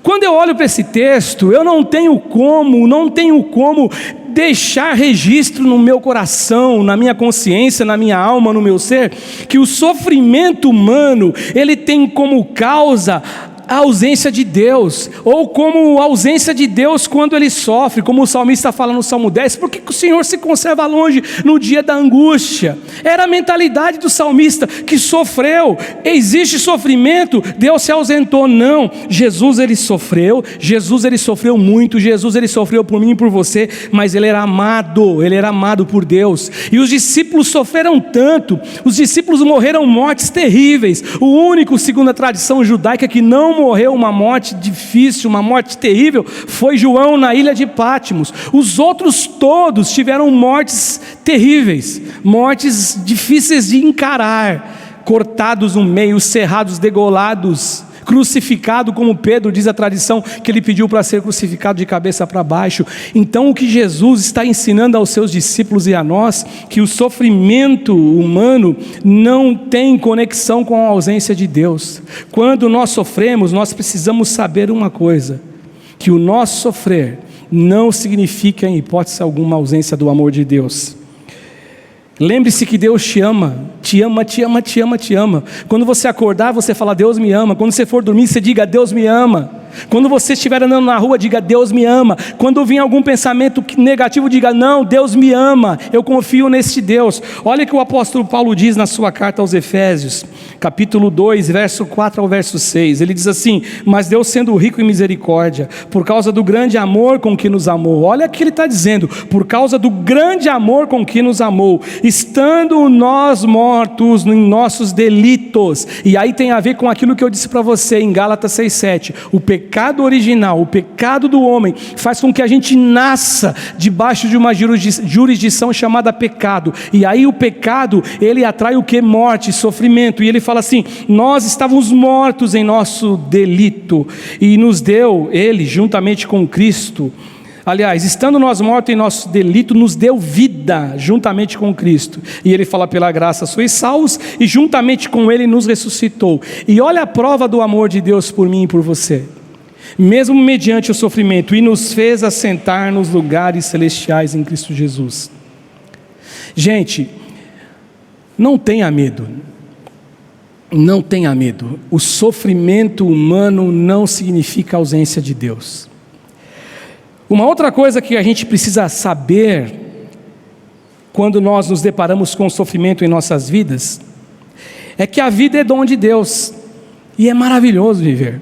Quando eu olho para esse texto, eu não tenho como deixar registro no meu coração, na minha consciência, na minha alma, no meu ser, que o sofrimento humano, ele tem como causa a ausência de Deus, ou como a ausência de Deus quando ele sofre, como o salmista fala no Salmo 10, por que o Senhor se conserva longe no dia da angústia? Era a mentalidade do salmista, que sofreu, existe sofrimento, Deus se ausentou. Não, Jesus ele sofreu muito, Jesus ele sofreu por mim e por você, mas ele era amado por Deus, e os discípulos sofreram tanto, os discípulos morreram mortes terríveis. O único, segundo a tradição judaica, que não morreu uma morte difícil, uma morte terrível, foi João na ilha de Pátimos. Os outros todos tiveram mortes terríveis, mortes difíceis de encarar, cortados no meio, cerrados, degolados, crucificado, como Pedro diz a tradição, que ele pediu para ser crucificado de cabeça para baixo. Então o que Jesus está ensinando aos seus discípulos e a nós, que o sofrimento humano não tem conexão com a ausência de Deus. Quando nós sofremos, nós precisamos saber uma coisa, que o nosso sofrer não significa em hipótese alguma ausência do amor de Deus. Lembre-se que Deus te ama, Te ama, te ama, te ama, te ama. Quando você acordar, você fala, Deus me ama. Quando você for dormir, você diga, Deus me ama. Quando você estiver andando na rua, diga, Deus me ama. Quando vir algum pensamento negativo, diga, não, Deus me ama, eu confio neste Deus. Olha o que o apóstolo Paulo diz na sua carta aos Efésios, capítulo 2, verso 4 ao verso 6. Ele diz assim, mas Deus sendo rico em misericórdia, por causa do grande amor com que nos amou. Olha o que ele está dizendo, por causa do grande amor com que nos amou, estando nós mortos em nossos delitos. E aí tem a ver com aquilo que eu disse para você em Gálatas 6,7. O pecado original, o pecado do homem, faz com que a gente nasça debaixo de uma jurisdição chamada pecado. E aí o pecado, ele atrai o que? Morte, sofrimento. E ele fala assim, nós estávamos mortos em nosso delito, e nos deu, ele, juntamente com Cristo, aliás, estando nós mortos em nosso delito, nos deu vida, juntamente com Cristo. E ele fala, pela graça sois salvos, e juntamente com ele nos ressuscitou. E olha a prova do amor de Deus por mim e por você. Mesmo mediante o sofrimento, e nos fez assentar nos lugares celestiais em Cristo Jesus. Gente, não tenha medo. Não tenha medo. O sofrimento humano não significa ausência de Deus. Uma outra coisa que a gente precisa saber quando nós nos deparamos com o sofrimento em nossas vidas é que a vida é dom de Deus e é maravilhoso viver.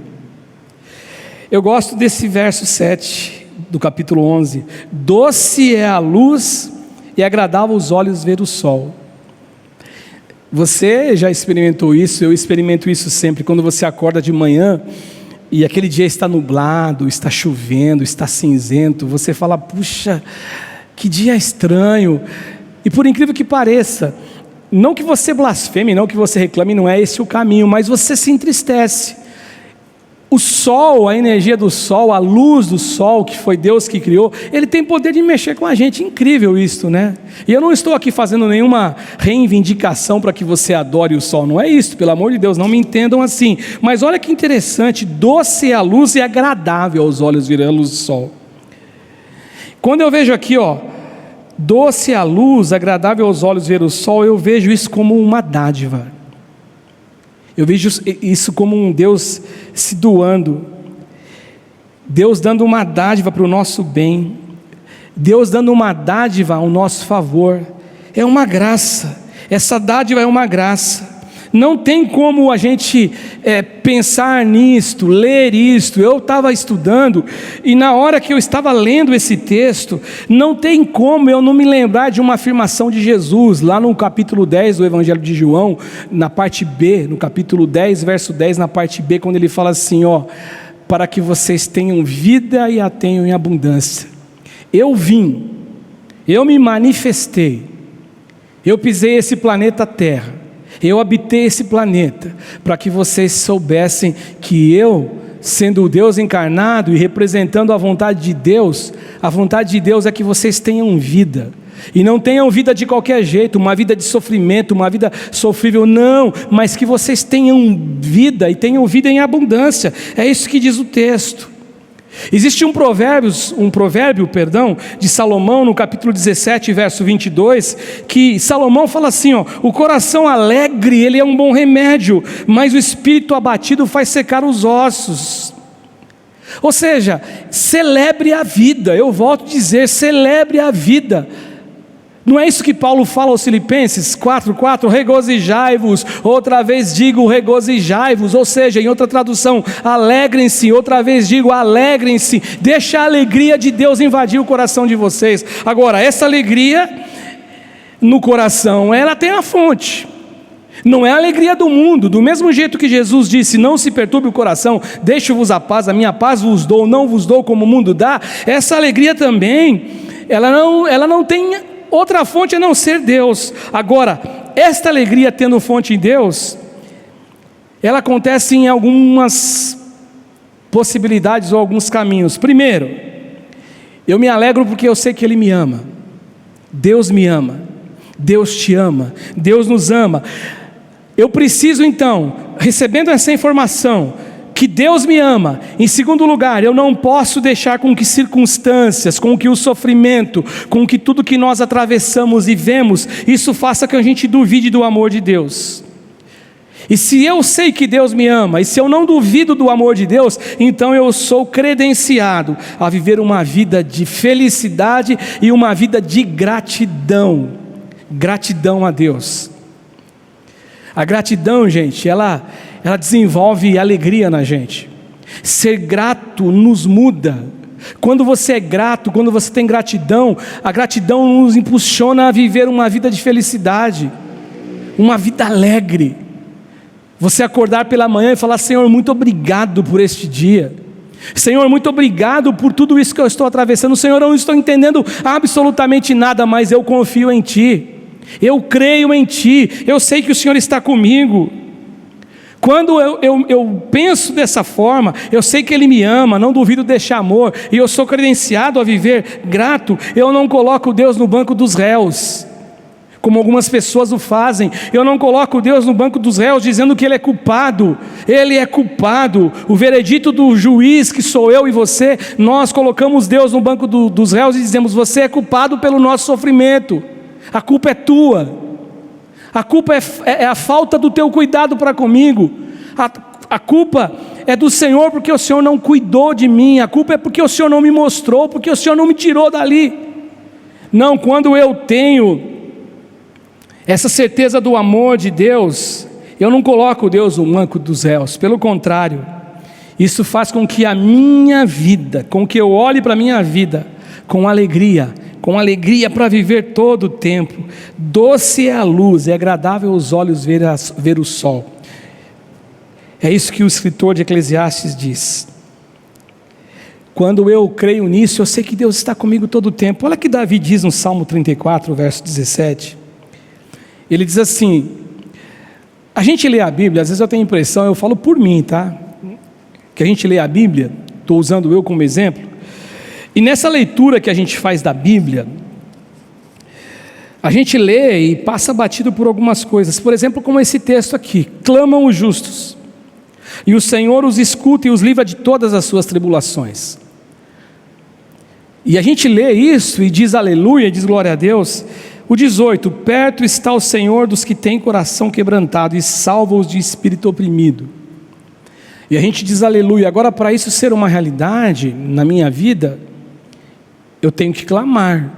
Eu gosto desse verso 7 do capítulo 11. Doce é a luz e agradável aos olhos ver o sol. Você já experimentou isso? Eu experimento isso sempre. Quando você acorda de manhã e aquele dia está nublado, está chovendo, está cinzento, você fala, puxa, que dia estranho. E por incrível que pareça, não que você blasfeme, não que você reclame, não é esse o caminho, mas você se entristece. O sol, a energia do sol, a luz do sol, que foi Deus que criou, ele tem poder de mexer com a gente. Incrível isso, né? E eu não estou aqui fazendo nenhuma reivindicação para que você adore o sol, não é isso, pelo amor de Deus, não me entendam assim. Mas olha que interessante, doce é a luz e agradável aos olhos ver a luz do sol. Quando eu vejo aqui, doce é a luz, agradável aos olhos ver o sol, eu vejo isso como uma dádiva. Eu vejo isso como um Deus se doando, Deus dando uma dádiva para o nosso bem, Deus dando uma dádiva ao nosso favor. É uma graça, essa dádiva é uma graça. Não tem como a gente pensar nisto, ler isto. Eu estava estudando e na hora que eu estava lendo esse texto, não tem como eu não me lembrar de uma afirmação de Jesus, lá no capítulo 10 do Evangelho de João, na parte B, no capítulo 10, verso 10, na parte B, quando ele fala assim, para que vocês tenham vida e a tenham em abundância. Eu vim, eu me manifestei, eu pisei esse planeta Terra, eu habitei esse planeta, para que vocês soubessem que eu, sendo o Deus encarnado e representando a vontade de Deus é que vocês tenham vida, e não tenham vida de qualquer jeito, uma vida de sofrimento, uma vida sofrível, não, mas que vocês tenham vida, e tenham vida em abundância. É isso que diz o texto. Existe um provérbio de Salomão, no capítulo 17, verso 22, que Salomão fala assim, o coração alegre, ele é um bom remédio, mas o espírito abatido faz secar os ossos. Ou seja, celebre a vida. Eu volto a dizer, celebre a vida. Não é isso que Paulo fala aos Filipenses 4:4, regozijai-vos, outra vez digo regozijai-vos, ou seja, em outra tradução, alegrem-se, outra vez digo alegrem-se, deixa a alegria de Deus invadir o coração de vocês. Agora, essa alegria no coração, ela tem a fonte, não é a alegria do mundo. Do mesmo jeito que Jesus disse, não se perturbe o coração, deixo-vos a paz, a minha paz vos dou, não vos dou como o mundo dá. Essa alegria também, ela não tem outra fonte a não ser Deus. Agora, esta alegria tendo fonte em Deus, ela acontece em algumas possibilidades ou alguns caminhos. Primeiro, eu me alegro porque eu sei que Ele me ama. Deus me ama, Deus te ama, Deus nos ama. Eu preciso então, recebendo essa informação, que Deus me ama. Em segundo lugar, eu não posso deixar com que circunstâncias, com que o sofrimento, com que tudo que nós atravessamos e vemos, isso faça que a gente duvide do amor de Deus. E se eu sei que Deus me ama, e se eu não duvido do amor de Deus, então eu sou credenciado a viver uma vida de felicidade e uma vida de gratidão. Gratidão a Deus. A gratidão, gente, ela desenvolve alegria na gente. Ser grato nos muda. Quando você é grato, quando você tem gratidão, a gratidão nos impulsiona a viver uma vida de felicidade, uma vida alegre. Você acordar pela manhã e falar: Senhor, muito obrigado por este dia. Senhor, muito obrigado por tudo isso que eu estou atravessando. Senhor, eu não estou entendendo absolutamente nada, mas eu confio em Ti. Eu creio em Ti, eu sei que o Senhor está comigo. Quando eu penso dessa forma, eu sei que Ele me ama, não duvido deste amor, e eu sou credenciado a viver grato. Eu não coloco Deus no banco dos réus, como algumas pessoas o fazem. Eu não coloco Deus no banco dos réus dizendo que Ele é culpado. Ele é culpado. O veredito do juiz, que sou eu e você, nós colocamos Deus no banco dos réus e dizemos: você é culpado pelo nosso sofrimento. A culpa é tua. A culpa é a falta do teu cuidado para comigo. A culpa é do Senhor porque o Senhor não cuidou de mim. A culpa é porque o Senhor não me mostrou, porque o Senhor não me tirou dali. Não, quando eu tenho essa certeza do amor de Deus, eu não coloco Deus no banco dos réus. Pelo contrário, isso faz com que a minha vida, com que eu olhe para a minha vida com alegria para viver todo o tempo. Doce é a luz, é agradável aos olhos ver o sol. É isso que o escritor de Eclesiastes diz. Quando eu creio nisso, eu sei que Deus está comigo todo o tempo. Olha o que Davi diz no Salmo 34, verso 17. Ele diz assim: a gente lê a Bíblia, às vezes eu tenho a impressão, eu falo por mim, tá? Que a gente lê a Bíblia, estou usando eu como exemplo, e nessa leitura que a gente faz da Bíblia, a gente lê e passa batido por algumas coisas. Por exemplo, como esse texto aqui: clamam os justos, e o Senhor os escuta e os livra de todas as suas tribulações. E a gente lê isso e diz aleluia, diz glória a Deus. O 18: perto está o Senhor dos que têm coração quebrantado e salva-os de espírito oprimido. E a gente diz aleluia. Agora, para isso ser uma realidade na minha vida, eu tenho que clamar.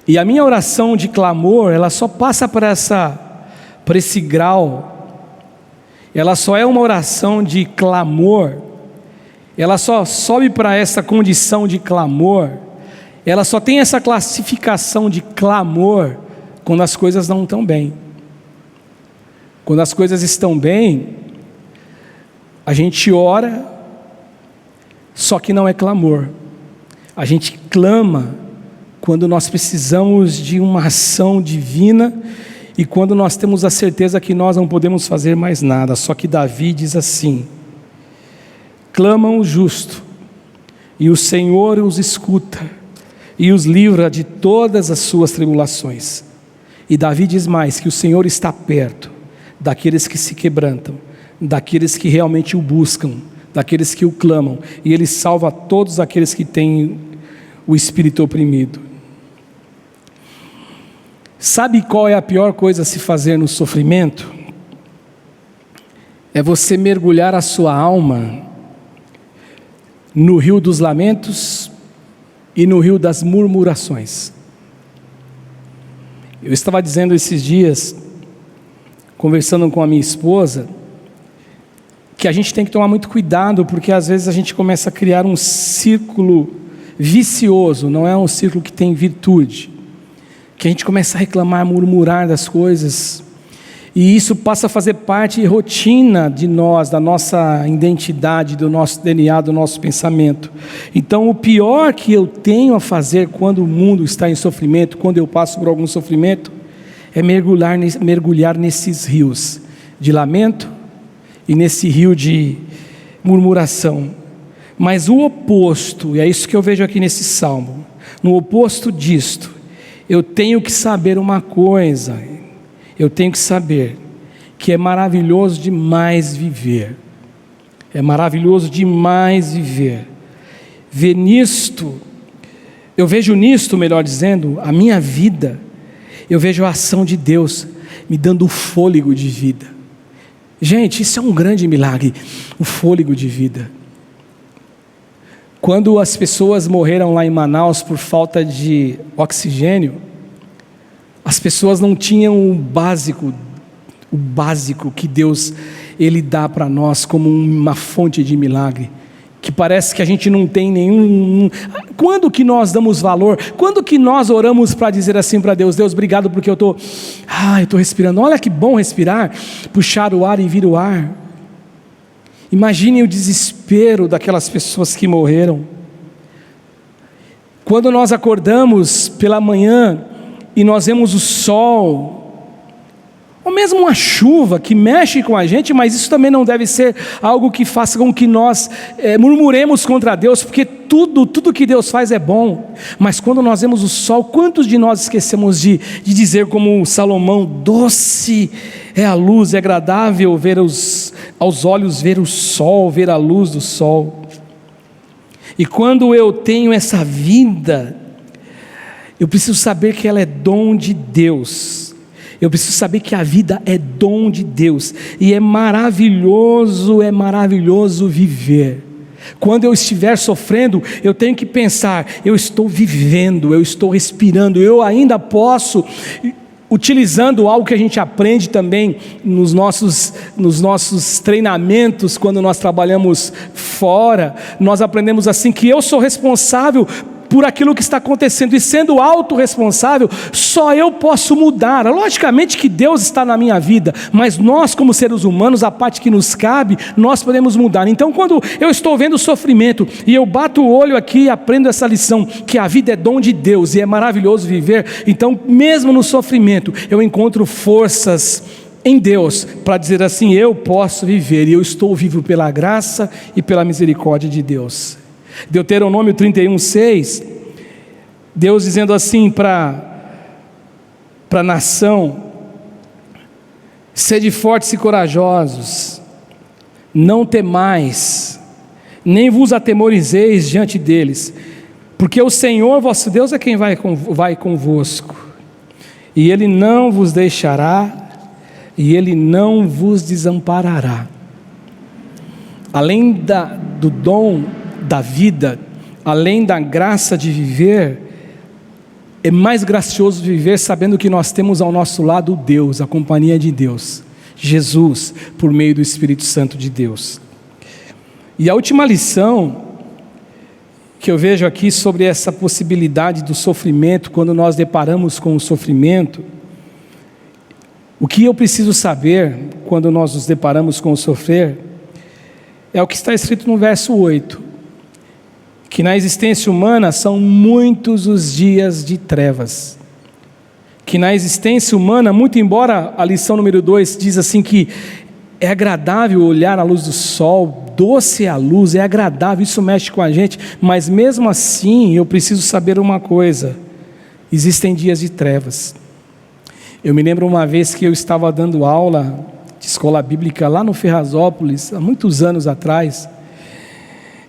E a minha oração de clamor, ela só passa por esse grau. Ela só é uma oração de clamor. Ela só sobe para essa condição de clamor. Ela só tem essa classificação de clamor quando as coisas não estão bem. Quando as coisas estão bem, a gente ora, só que não é clamor. A gente clama quando nós precisamos de uma ação divina e quando nós temos a certeza que nós não podemos fazer mais nada. Só que Davi diz assim: clamam o justo, e o Senhor os escuta e os livra de todas as suas tribulações. E Davi diz mais, que o Senhor está perto daqueles que se quebrantam, daqueles que realmente o buscam, daqueles que o clamam, e Ele salva todos aqueles que têm o espírito oprimido. Sabe qual é a pior coisa a se fazer no sofrimento? É você mergulhar a sua alma no rio dos lamentos e no rio das murmurações. Eu estava dizendo esses dias, conversando com a minha esposa, que a gente tem que tomar muito cuidado, porque às vezes a gente começa a criar um círculo vicioso, não é um círculo que tem virtude, que a gente começa a reclamar, murmurar das coisas, e isso passa a fazer parte rotina de nós, da nossa identidade, do nosso DNA, do nosso pensamento. Então o pior que eu tenho a fazer quando o mundo está em sofrimento, quando eu passo por algum sofrimento, é mergulhar nesses rios de lamento e nesse rio de murmuração. Mas o oposto, e é isso que eu vejo aqui nesse salmo, no oposto disto, eu tenho que saber uma coisa, eu tenho que saber que é maravilhoso demais viver. É maravilhoso demais viver. Eu vejo nisto, melhor dizendo, a minha vida. Eu vejo a ação de Deus me dando o fôlego de vida. Gente, isso é um grande milagre, o fôlego de vida. Quando as pessoas morreram lá em Manaus por falta de oxigênio, as pessoas não tinham o básico que Deus Ele dá para nós como uma fonte de milagre, que parece que a gente não tem nenhum. Quando que nós damos valor? Quando que nós oramos para dizer assim para Deus: Deus, obrigado porque eu estou respirando. Olha que bom respirar, puxar o ar e vir o ar. Imagine o desespero daquelas pessoas que morreram. Quando nós acordamos pela manhã e nós vemos o sol, ou mesmo uma chuva que mexe com a gente, mas isso também não deve ser algo que faça com que nós murmuremos contra Deus, porque tudo que Deus faz é bom. Mas quando nós vemos o sol, quantos de nós esquecemos de dizer como Salomão: doce é a luz, é agradável ver aos olhos ver o sol, ver a luz do sol. E quando eu tenho essa vida, eu preciso saber que ela é dom de Deus. Eu preciso saber que a vida é dom de Deus, e é maravilhoso viver. Quando eu estiver sofrendo, eu tenho que pensar: eu estou vivendo, eu estou respirando, eu ainda posso, utilizando algo que a gente aprende também nos nossos treinamentos, quando nós trabalhamos fora, nós aprendemos assim, que eu sou responsável por aquilo que está acontecendo, e sendo autorresponsável, só eu posso mudar. Logicamente que Deus está na minha vida, mas nós como seres humanos, a parte que nos cabe, nós podemos mudar. Então quando eu estou vendo o sofrimento, e eu bato o olho aqui e aprendo essa lição, que a vida é dom de Deus, e é maravilhoso viver, então mesmo no sofrimento, eu encontro forças em Deus, para dizer assim: eu posso viver, e eu estou vivo pela graça e pela misericórdia de Deus. Deuteronômio 31:6, Deus dizendo assim para a nação: sede fortes e corajosos, não temais, nem vos atemorizeis diante deles, porque o Senhor vosso Deus é quem vai convosco, e Ele não vos deixará, e Ele não vos desamparará. Além do dom da vida, além da graça de viver, é mais gracioso viver sabendo que nós temos ao nosso lado Deus, a companhia de Deus, Jesus, por meio do Espírito Santo de Deus. E a última lição que eu vejo aqui sobre essa possibilidade do sofrimento, quando nós deparamos com o sofrimento, o que eu preciso saber quando nós nos deparamos com o sofrer, é o que está escrito no verso 8, que na existência humana são muitos os dias de trevas, que na existência humana, muito embora a lição número 2 diz assim que é agradável olhar a luz do sol, doce é a luz, é agradável, isso mexe com a gente, mas mesmo assim eu preciso saber uma coisa: existem dias de trevas. Eu me lembro uma vez que eu estava dando aula de escola bíblica lá no Ferrazópolis, há muitos anos atrás,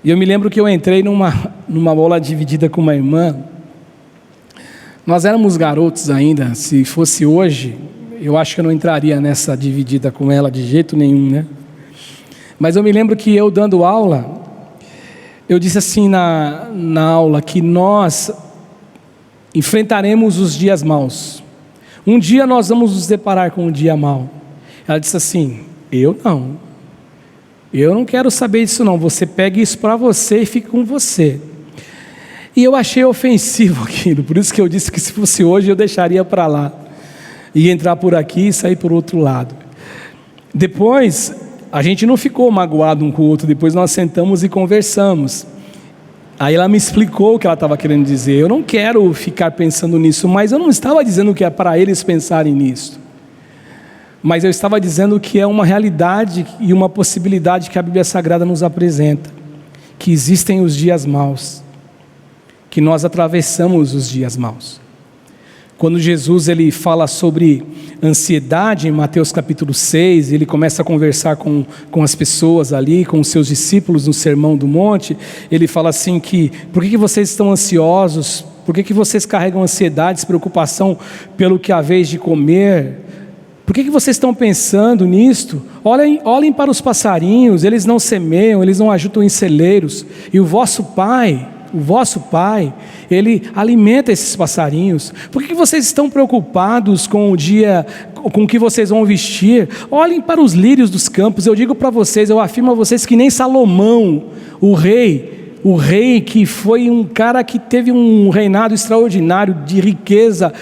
e eu me lembro que eu entrei numa aula dividida com uma irmã. Nós éramos garotos ainda. Se fosse hoje, eu acho que eu não entraria nessa dividida com ela de jeito nenhum, né? Mas eu me lembro que eu dando aula, eu disse assim na aula, que nós enfrentaremos os dias maus. Um dia nós vamos nos deparar com um dia mau. Ela disse assim: eu não quero saber disso não, você pega isso para você e fica com você. E eu achei ofensivo aquilo, por isso que eu disse que se fosse hoje eu deixaria para lá, ia entrar por aqui e sair por outro lado. Depois, a gente não ficou magoado um com o outro, depois nós sentamos e conversamos. Aí ela me explicou o que ela estava querendo dizer. Eu não quero ficar pensando nisso, mas eu não estava dizendo que é para eles pensarem nisso. Mas eu estava dizendo que é uma realidade e uma possibilidade que a Bíblia Sagrada nos apresenta, que existem os dias maus, que nós atravessamos os dias maus. Quando Jesus ele fala sobre ansiedade em Mateus capítulo 6, ele começa a conversar com as pessoas ali, com os seus discípulos no Sermão do Monte, ele fala assim que, por que vocês estão ansiosos? Por que vocês carregam ansiedade, preocupação pelo que há vez de comer? Por que vocês estão pensando nisto? Olhem para os passarinhos, eles não semeiam, eles não ajuntam em celeiros, e o vosso Pai, Ele alimenta esses passarinhos. Por que vocês estão preocupados com o dia, com o que vocês vão vestir? Olhem para os lírios dos campos. Eu digo para vocês, eu afirmo a vocês que nem Salomão, o rei que foi um cara que teve um reinado extraordinário de riqueza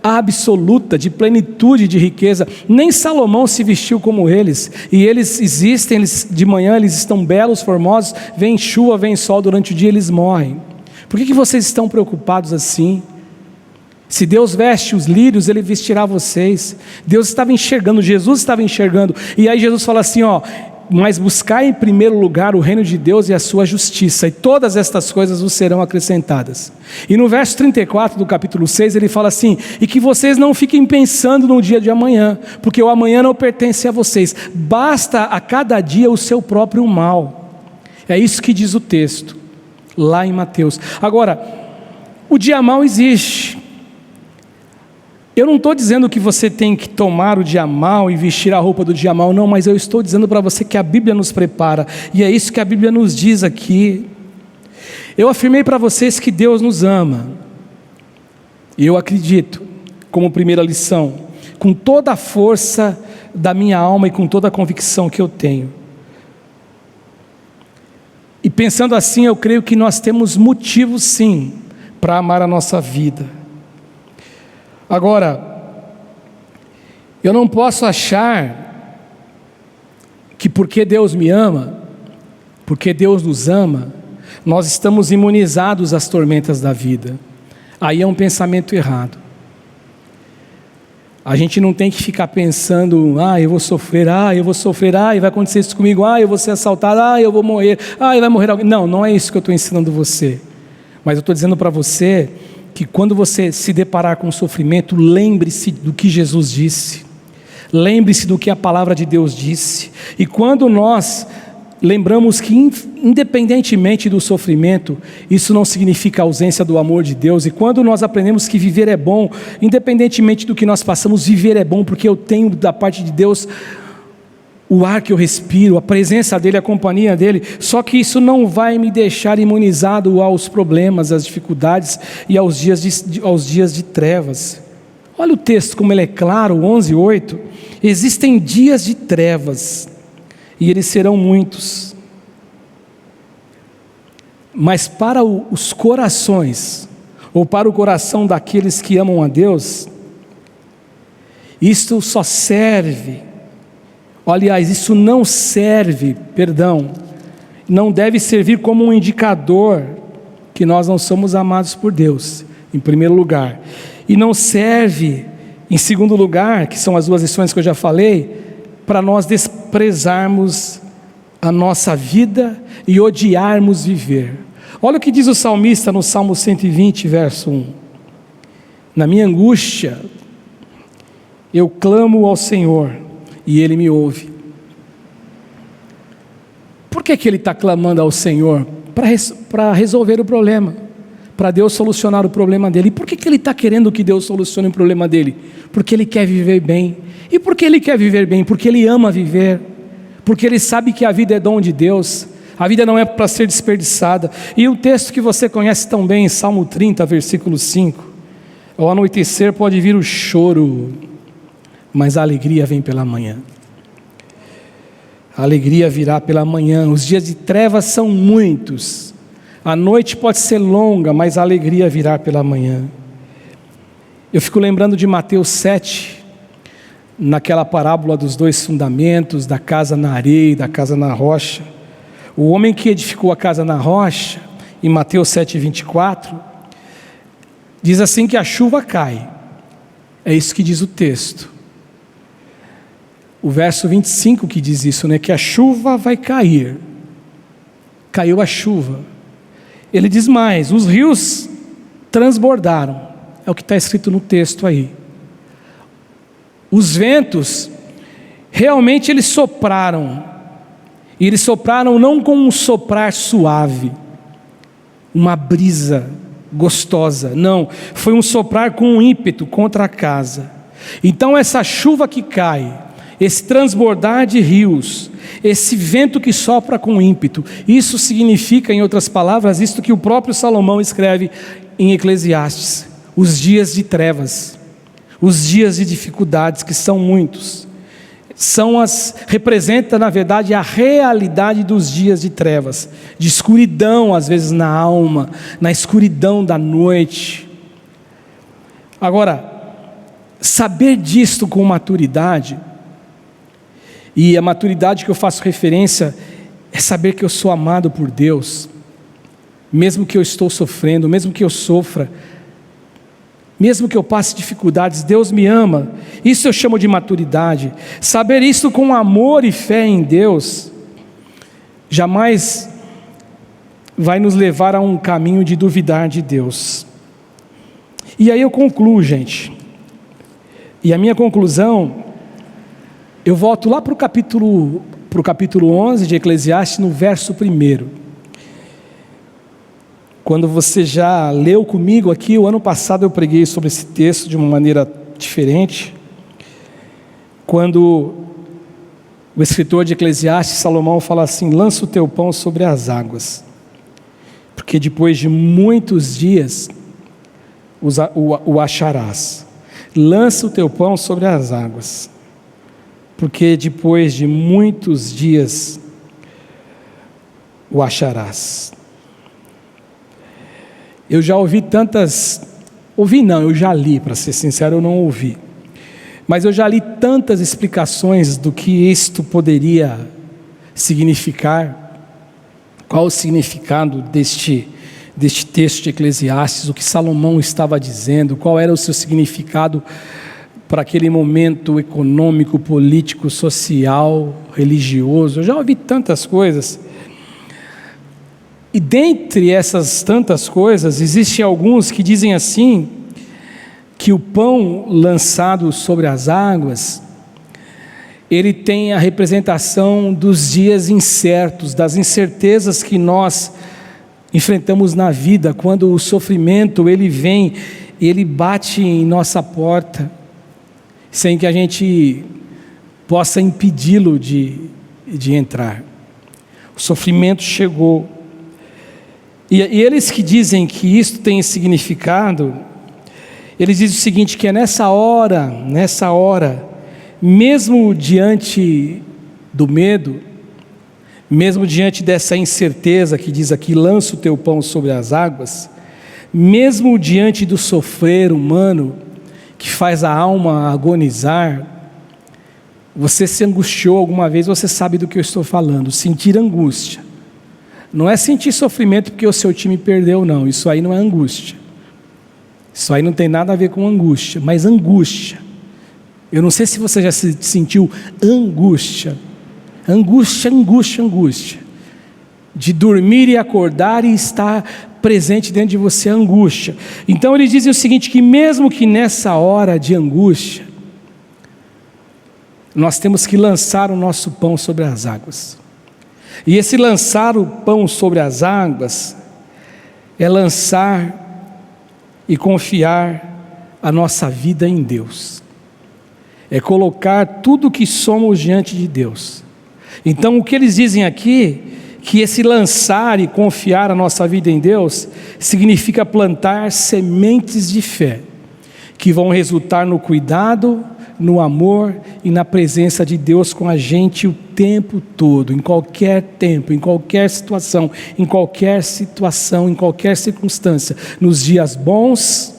absoluta, de plenitude de riqueza, nem Salomão se vestiu como eles, e eles existem, de manhã eles estão belos, formosos, vem chuva, vem sol, durante o dia eles morrem. Por que vocês estão preocupados assim? Se Deus veste os lírios, Ele vestirá vocês. Deus estava enxergando, Jesus estava enxergando, e aí Jesus fala assim, mas buscai em primeiro lugar o reino de Deus e a sua justiça, e todas estas coisas vos serão acrescentadas. E no verso 34 do capítulo 6, ele fala assim, e que vocês não fiquem pensando no dia de amanhã, porque o amanhã não pertence a vocês, basta a cada dia o seu próprio mal. É isso que diz o texto, lá em Mateus. Agora, o dia mau existe. Eu não estou dizendo que você tem que tomar o dia mau e vestir a roupa do dia mau, não, mas eu estou dizendo para você que a Bíblia nos prepara, e é isso que a Bíblia nos diz aqui. Eu afirmei para vocês que Deus nos ama, e eu acredito, como primeira lição, com toda a força da minha alma e com toda a convicção que eu tenho. E pensando assim, eu creio que nós temos motivos sim, para amar a nossa vida. Agora, eu não posso achar que porque Deus me ama, porque Deus nos ama, nós estamos imunizados às tormentas da vida. Aí é um pensamento errado. A gente não tem que ficar pensando, eu vou sofrer, vai acontecer isso comigo, eu vou ser assaltado, eu vou morrer, vai morrer alguém. Não é isso que eu estou ensinando você. Mas eu estou dizendo para você que quando você se deparar com sofrimento, lembre-se do que Jesus disse, lembre-se do que a palavra de Deus disse, e quando nós lembramos que independentemente do sofrimento, isso não significa ausência do amor de Deus, e quando nós aprendemos que viver é bom, independentemente do que nós passamos, viver é bom, porque eu tenho da parte de Deus o ar que eu respiro, a presença dEle, a companhia dEle, só que isso não vai me deixar imunizado aos problemas, às dificuldades e aos dias de trevas. Olha o texto como ele é claro, 11:8, existem dias de trevas, e eles serão muitos, mas para os corações, ou para o coração daqueles que amam a Deus, isto só serve, aliás, isso não serve, não deve servir como um indicador que nós não somos amados por Deus, em primeiro lugar, e não serve, em segundo lugar, que são as duas lições que eu já falei, para nós desprezarmos a nossa vida e odiarmos viver. Olha o que diz o salmista no Salmo 120, verso 1. Na minha angústia, eu clamo ao Senhor, e Ele me ouve. Por que ele está clamando ao Senhor? Para resolver o problema, para Deus solucionar o problema dele. E por que ele está querendo que Deus solucione o problema dele? Porque ele quer viver bem. E por que ele quer viver bem? Porque ele ama viver, porque ele sabe que a vida é dom de Deus, a vida não é para ser desperdiçada. E o texto que você conhece tão bem, Salmo 30, versículo 5, ao anoitecer pode vir o choro, mas a alegria vem pela manhã. A alegria virá pela manhã. Os dias de trevas são muitos, a noite pode ser longa, mas a alegria virá pela manhã. Eu fico lembrando de Mateus 7, naquela parábola dos dois fundamentos, da casa na areia e da casa na rocha. O homem que edificou a casa na rocha, em Mateus 7:24, diz assim que a chuva cai. É isso que diz o texto. O verso 25 que diz isso, que a chuva vai cair. Caiu a chuva. Ele diz mais, os rios transbordaram. É o que está escrito no texto aí. Os ventos, realmente eles sopraram. E eles sopraram não com um soprar suave, uma brisa gostosa. Não, foi um soprar com um ímpeto contra a casa. Então essa chuva que cai, esse transbordar de rios, esse vento que sopra com ímpeto, isso significa, em outras palavras, isto que o próprio Salomão escreve em Eclesiastes: os dias de trevas, os dias de dificuldades, que são muitos, representa na verdade a realidade dos dias de trevas, de escuridão às vezes na alma, na escuridão da noite. Agora, saber disto com maturidade, e a maturidade que eu faço referência é saber que eu sou amado por Deus, mesmo que eu estou sofrendo, mesmo que eu sofra, mesmo que eu passe dificuldades, Deus me ama. Isso eu chamo de maturidade. Saber isso com amor e fé em Deus jamais vai nos levar a um caminho de duvidar de Deus. E aí eu concluo, gente. E a minha conclusão, eu volto lá para o capítulo 11 de Eclesiastes, no verso 1. Quando você já leu comigo aqui, o ano passado eu preguei sobre esse texto de uma maneira diferente. Quando o escritor de Eclesiastes, Salomão, fala assim: lança o teu pão sobre as águas, porque depois de muitos dias o acharás. Lança o teu pão sobre as águas, porque depois de muitos dias o acharás. Eu já ouvi eu já li, para ser sincero, eu não ouvi, mas eu já li tantas explicações do que isto poderia significar, qual o significado deste texto de Eclesiastes, o que Salomão estava dizendo, qual era o seu significado para aquele momento econômico, político, social, religioso. Eu já ouvi tantas coisas. E dentre essas tantas coisas, existem alguns que dizem assim, que o pão lançado sobre as águas, ele tem a representação dos dias incertos, das incertezas que nós enfrentamos na vida, quando o sofrimento ele vem, ele bate em nossa porta, sem que a gente possa impedi-lo de entrar. O sofrimento chegou. E eles que dizem que isso tem significado, eles dizem o seguinte, que é nessa hora, mesmo diante do medo, mesmo diante dessa incerteza que diz aqui, lança o teu pão sobre as águas, mesmo diante do sofrer humano, que faz a alma agonizar, você se angustiou alguma vez, você sabe do que eu estou falando, sentir angústia. Não é sentir sofrimento porque o seu time perdeu, não. Isso aí não é angústia. Isso aí não tem nada a ver com angústia, mas angústia. Eu não sei se você já se sentiu angústia. Angústia. De dormir e acordar e estar presente dentro de você a angústia. Então eles dizem o seguinte, que mesmo que nessa hora de angústia, nós temos que lançar o nosso pão sobre as águas. E esse lançar o pão sobre as águas é lançar e confiar a nossa vida em Deus. É colocar tudo o que somos diante de Deus. Então o que eles dizem aqui, que esse lançar e confiar a nossa vida em Deus, significa plantar sementes de fé, que vão resultar no cuidado, no amor e na presença de Deus com a gente o tempo todo, em qualquer tempo, em qualquer situação, em qualquer circunstância, nos dias bons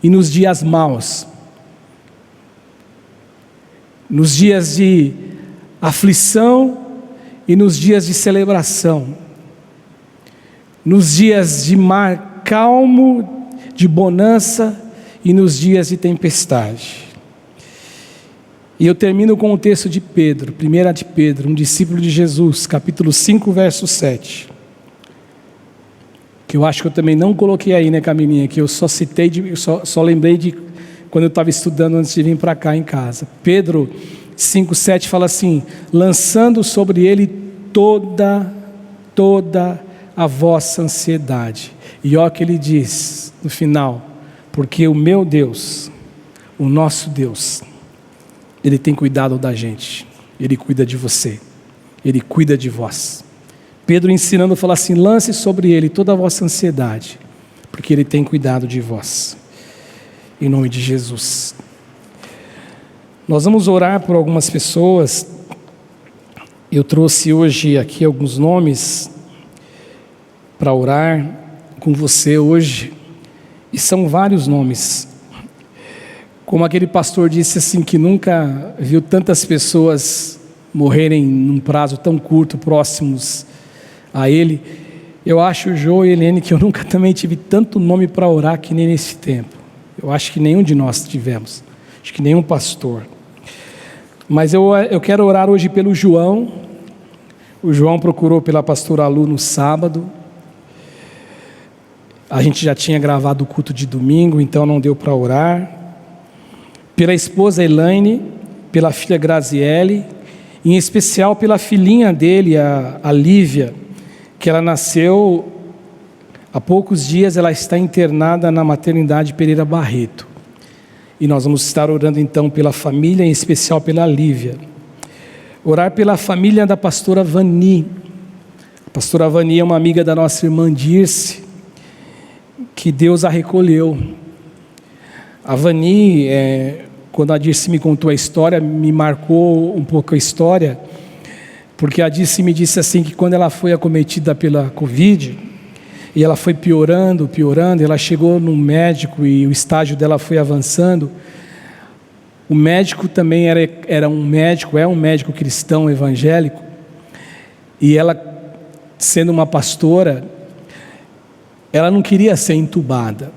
e nos dias maus, nos dias de aflição e nos dias de celebração, nos dias de mar calmo, de bonança e nos dias de tempestade. E eu termino com o texto de Pedro, 1 de Pedro, um discípulo de Jesus, capítulo 5, verso 7, que eu acho que eu também não coloquei aí, né, Camilinha, que eu só citei, só lembrei de quando eu estava estudando antes de vir para cá em casa. Pedro 5,7 fala assim: lançando sobre ele toda a vossa ansiedade. E olha o que ele diz no final: porque o meu Deus, o nosso Deus, Ele tem cuidado da gente, Ele cuida de você, Ele cuida de vós. Pedro ensinando fala assim: lance sobre Ele toda a vossa ansiedade, porque Ele tem cuidado de vós. Em nome de Jesus. Nós vamos orar por algumas pessoas. Eu trouxe hoje aqui alguns nomes para orar com você hoje, e são vários nomes. Como aquele pastor disse assim, que nunca viu tantas pessoas morrerem num prazo tão curto, próximos a ele. Eu acho, Jô e Helene, que eu nunca também tive tanto nome para orar que nem nesse tempo. Eu acho que nenhum de nós tivemos, acho que nenhum pastor. Mas eu quero orar hoje pelo João. O João procurou pela pastora Lu no sábado. A gente já tinha gravado o culto de domingo, então não deu para orar. Pela esposa Elaine, pela filha Graziele, em especial pela filhinha dele, a Lívia, que ela nasceu há poucos dias. Ela está internada na maternidade Pereira Barreto. E nós vamos estar orando então pela família, em especial pela Lívia. Orar pela família da pastora Vani. A pastora Vani é uma amiga da nossa irmã Dirce, que Deus a recolheu. A Vani, quando a Dirce me contou a história, me marcou um pouco a história, porque a Dirce me disse assim, que quando ela foi acometida pela Covid, e ela foi piorando, ela chegou no médico e o estágio dela foi avançando. O médico também é um médico cristão evangélico, e ela, sendo uma pastora, ela não queria ser entubada.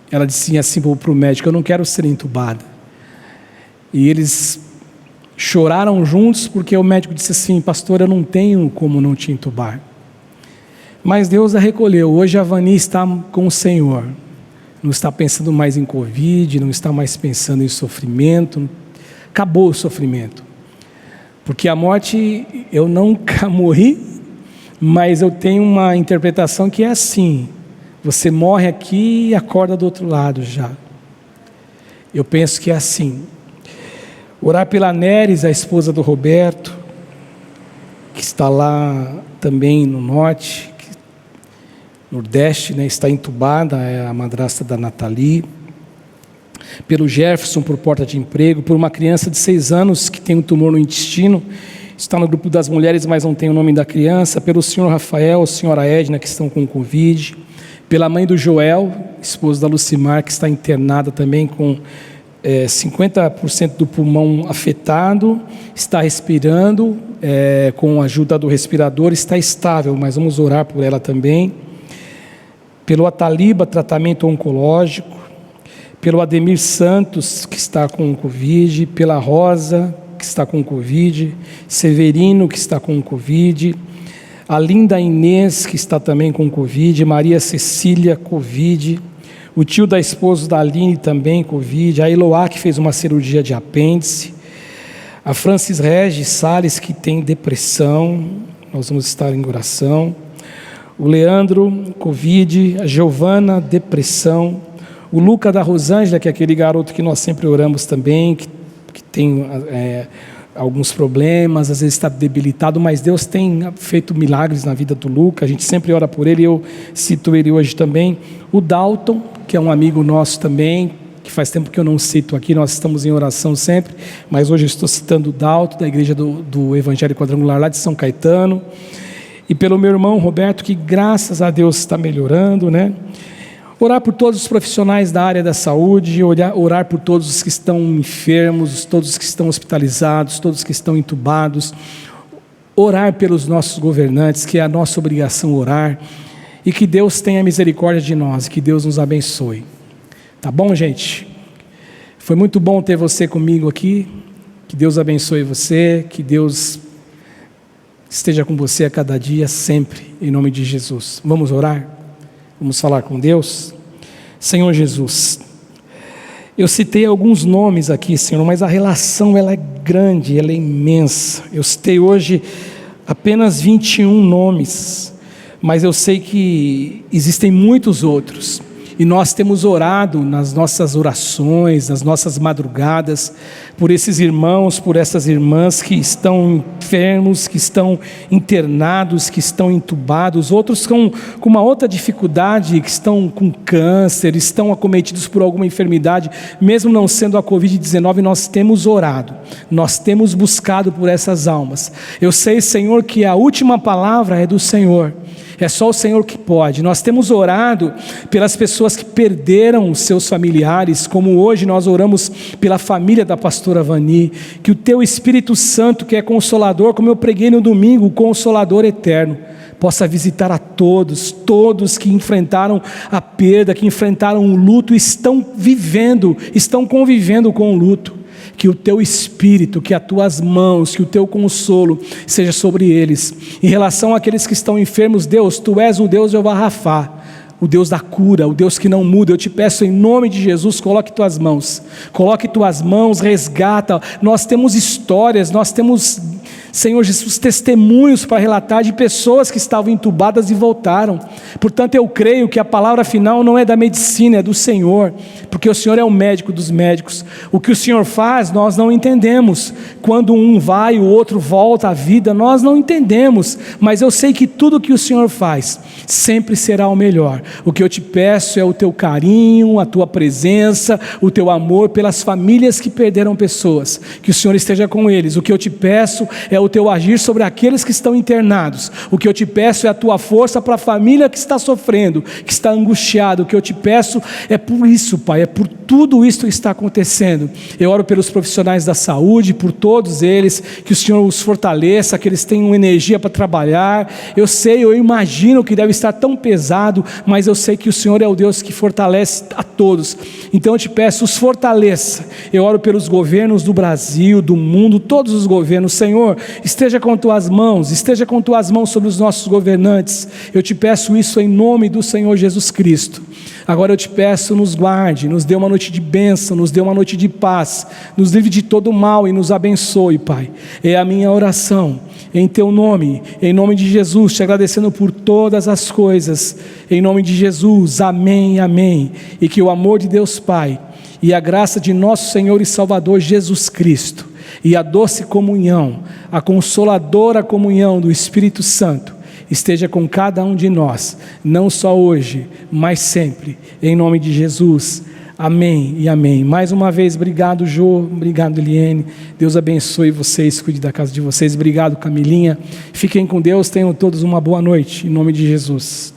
Ela disse assim para o médico: eu não quero ser entubada. E eles choraram juntos, porque o médico disse assim: pastor, eu não tenho como não te entubar. Mas Deus a recolheu. Hoje a Vani está com o Senhor. Não está pensando mais em Covid, não está mais pensando em sofrimento. Acabou o sofrimento. Porque a morte, eu nunca morri, mas eu tenho uma interpretação que é assim: você morre aqui e acorda do outro lado já. Eu penso que é assim. Orar pela Neres, a esposa do Roberto, que está lá também no norte, Nordeste, né, está entubada, é a madrasta da Nathalie. Pelo Jefferson, por porta de emprego. Por uma criança de 6 anos que tem um tumor no intestino, está no grupo das mulheres, mas não tem o nome da criança. Pelo senhor Rafael, a senhora Edna, que estão com Covid. Pela mãe do Joel, esposo da Lucimar, que está internada também com 50% do pulmão afetado, está respirando, com a ajuda do respirador, está estável, mas vamos orar por ela também. Pelo Ataliba, tratamento oncológico. Pelo Ademir Santos, que está com Covid. Pela Rosa, que está com Covid. Severino, que está com Covid. A Linda Inês, que está também com Covid. Maria Cecília, Covid. O tio da esposa da Aline também, Covid. A Eloá, que fez uma cirurgia de apêndice. A Francis Regis Salles, que tem depressão. Nós vamos estar em oração. O Leandro, Covid. A Giovana, depressão. O Luca da Rosângela, que é aquele garoto que nós sempre oramos também, que tem alguns problemas, às vezes está debilitado, mas Deus tem feito milagres na vida do Luca. A gente sempre ora por ele, eu cito ele hoje também. O Dalton, que é um amigo nosso também, que faz tempo que eu não cito aqui, nós estamos em oração sempre, mas hoje eu estou citando o Dalton, da igreja do Evangelho Quadrangular lá de São Caetano. E pelo meu irmão Roberto, que graças a Deus está melhorando, né? Orar por todos os profissionais da área da saúde, orar por todos os que estão enfermos, todos os que estão hospitalizados, todos os que estão entubados. Orar pelos nossos governantes, que é a nossa obrigação orar. E que Deus tenha misericórdia de nós, que Deus nos abençoe. Tá bom, gente? Foi muito bom ter você comigo aqui. Que Deus abençoe você, que Deus esteja com você a cada dia, sempre, em nome de Jesus. Vamos orar? Vamos falar com Deus? Senhor Jesus, eu citei alguns nomes aqui, Senhor, mas a relação ela é grande, ela é imensa. Eu citei hoje apenas 21 nomes, mas eu sei que existem muitos outros. E nós temos orado nas nossas orações, nas nossas madrugadas, por esses irmãos, por essas irmãs que estão enfermos, que estão internados, que estão entubados, outros com uma outra dificuldade, que estão com câncer, estão acometidos por alguma enfermidade, mesmo não sendo a Covid-19, nós temos orado, nós temos buscado por essas almas. Eu sei, Senhor, que a última palavra é do Senhor. É só o Senhor que pode. Nós temos orado pelas pessoas que perderam os seus familiares, como hoje nós oramos pela família da pastora Vani, que o Teu Espírito Santo, que é Consolador, como eu preguei no domingo, o Consolador eterno, possa visitar a todos que enfrentaram a perda, que enfrentaram o luto, estão convivendo com o luto. Que o Teu Espírito, que as Tuas mãos, que o Teu consolo seja sobre eles. Em relação àqueles que estão enfermos, Deus, Tu és o Deus Jeová Rafá, o Deus da cura, o Deus que não muda. Eu te peço em nome de Jesus, coloque Tuas mãos, resgata. Nós temos histórias, nós temos, Senhor Jesus, testemunhos para relatar de pessoas que estavam entubadas e voltaram. Portanto, eu creio que a palavra final não é da medicina, é do Senhor, porque o Senhor é o médico dos médicos. O que o Senhor faz, nós não entendemos. Quando um vai, o outro volta à vida, nós não entendemos, mas eu sei que tudo que o Senhor faz sempre será o melhor. O que eu te peço é o Teu carinho, a Tua presença, o Teu amor pelas famílias que perderam pessoas, que o Senhor esteja com eles. O que eu te peço é o Teu agir sobre aqueles que estão internados. O que eu te peço é a Tua força para a família que está sofrendo, que está angustiada. O que eu te peço é por isso, Pai, é por tudo isso que está acontecendo. Eu oro pelos profissionais da saúde, por todos eles, que o Senhor os fortaleça, que eles tenham energia para trabalhar. Eu imagino que deve estar tão pesado, mas eu sei que o Senhor é o Deus que fortalece a todos. Então eu te peço, os fortaleça. Eu oro pelos governos do Brasil, do mundo, todos os governos. Senhor, esteja com Tuas mãos sobre os nossos governantes. Eu te peço isso em nome do Senhor Jesus Cristo. Agora eu te peço, nos guarde, nos dê uma noite de bênção, nos dê uma noite de paz, nos livre de todo mal e nos abençoe, Pai. É a minha oração, em Teu nome, em nome de Jesus, te agradecendo por todas as coisas, em nome de Jesus, amém, amém. E que o amor de Deus Pai, e a graça de nosso Senhor e Salvador Jesus Cristo, e a doce comunhão, a consoladora comunhão do Espírito Santo, esteja com cada um de nós, não só hoje, mas sempre, em nome de Jesus, amém e amém. Mais uma vez, obrigado Jô, obrigado Eliene, Deus abençoe vocês, cuide da casa de vocês, obrigado Camilinha, fiquem com Deus, tenham todos uma boa noite, em nome de Jesus.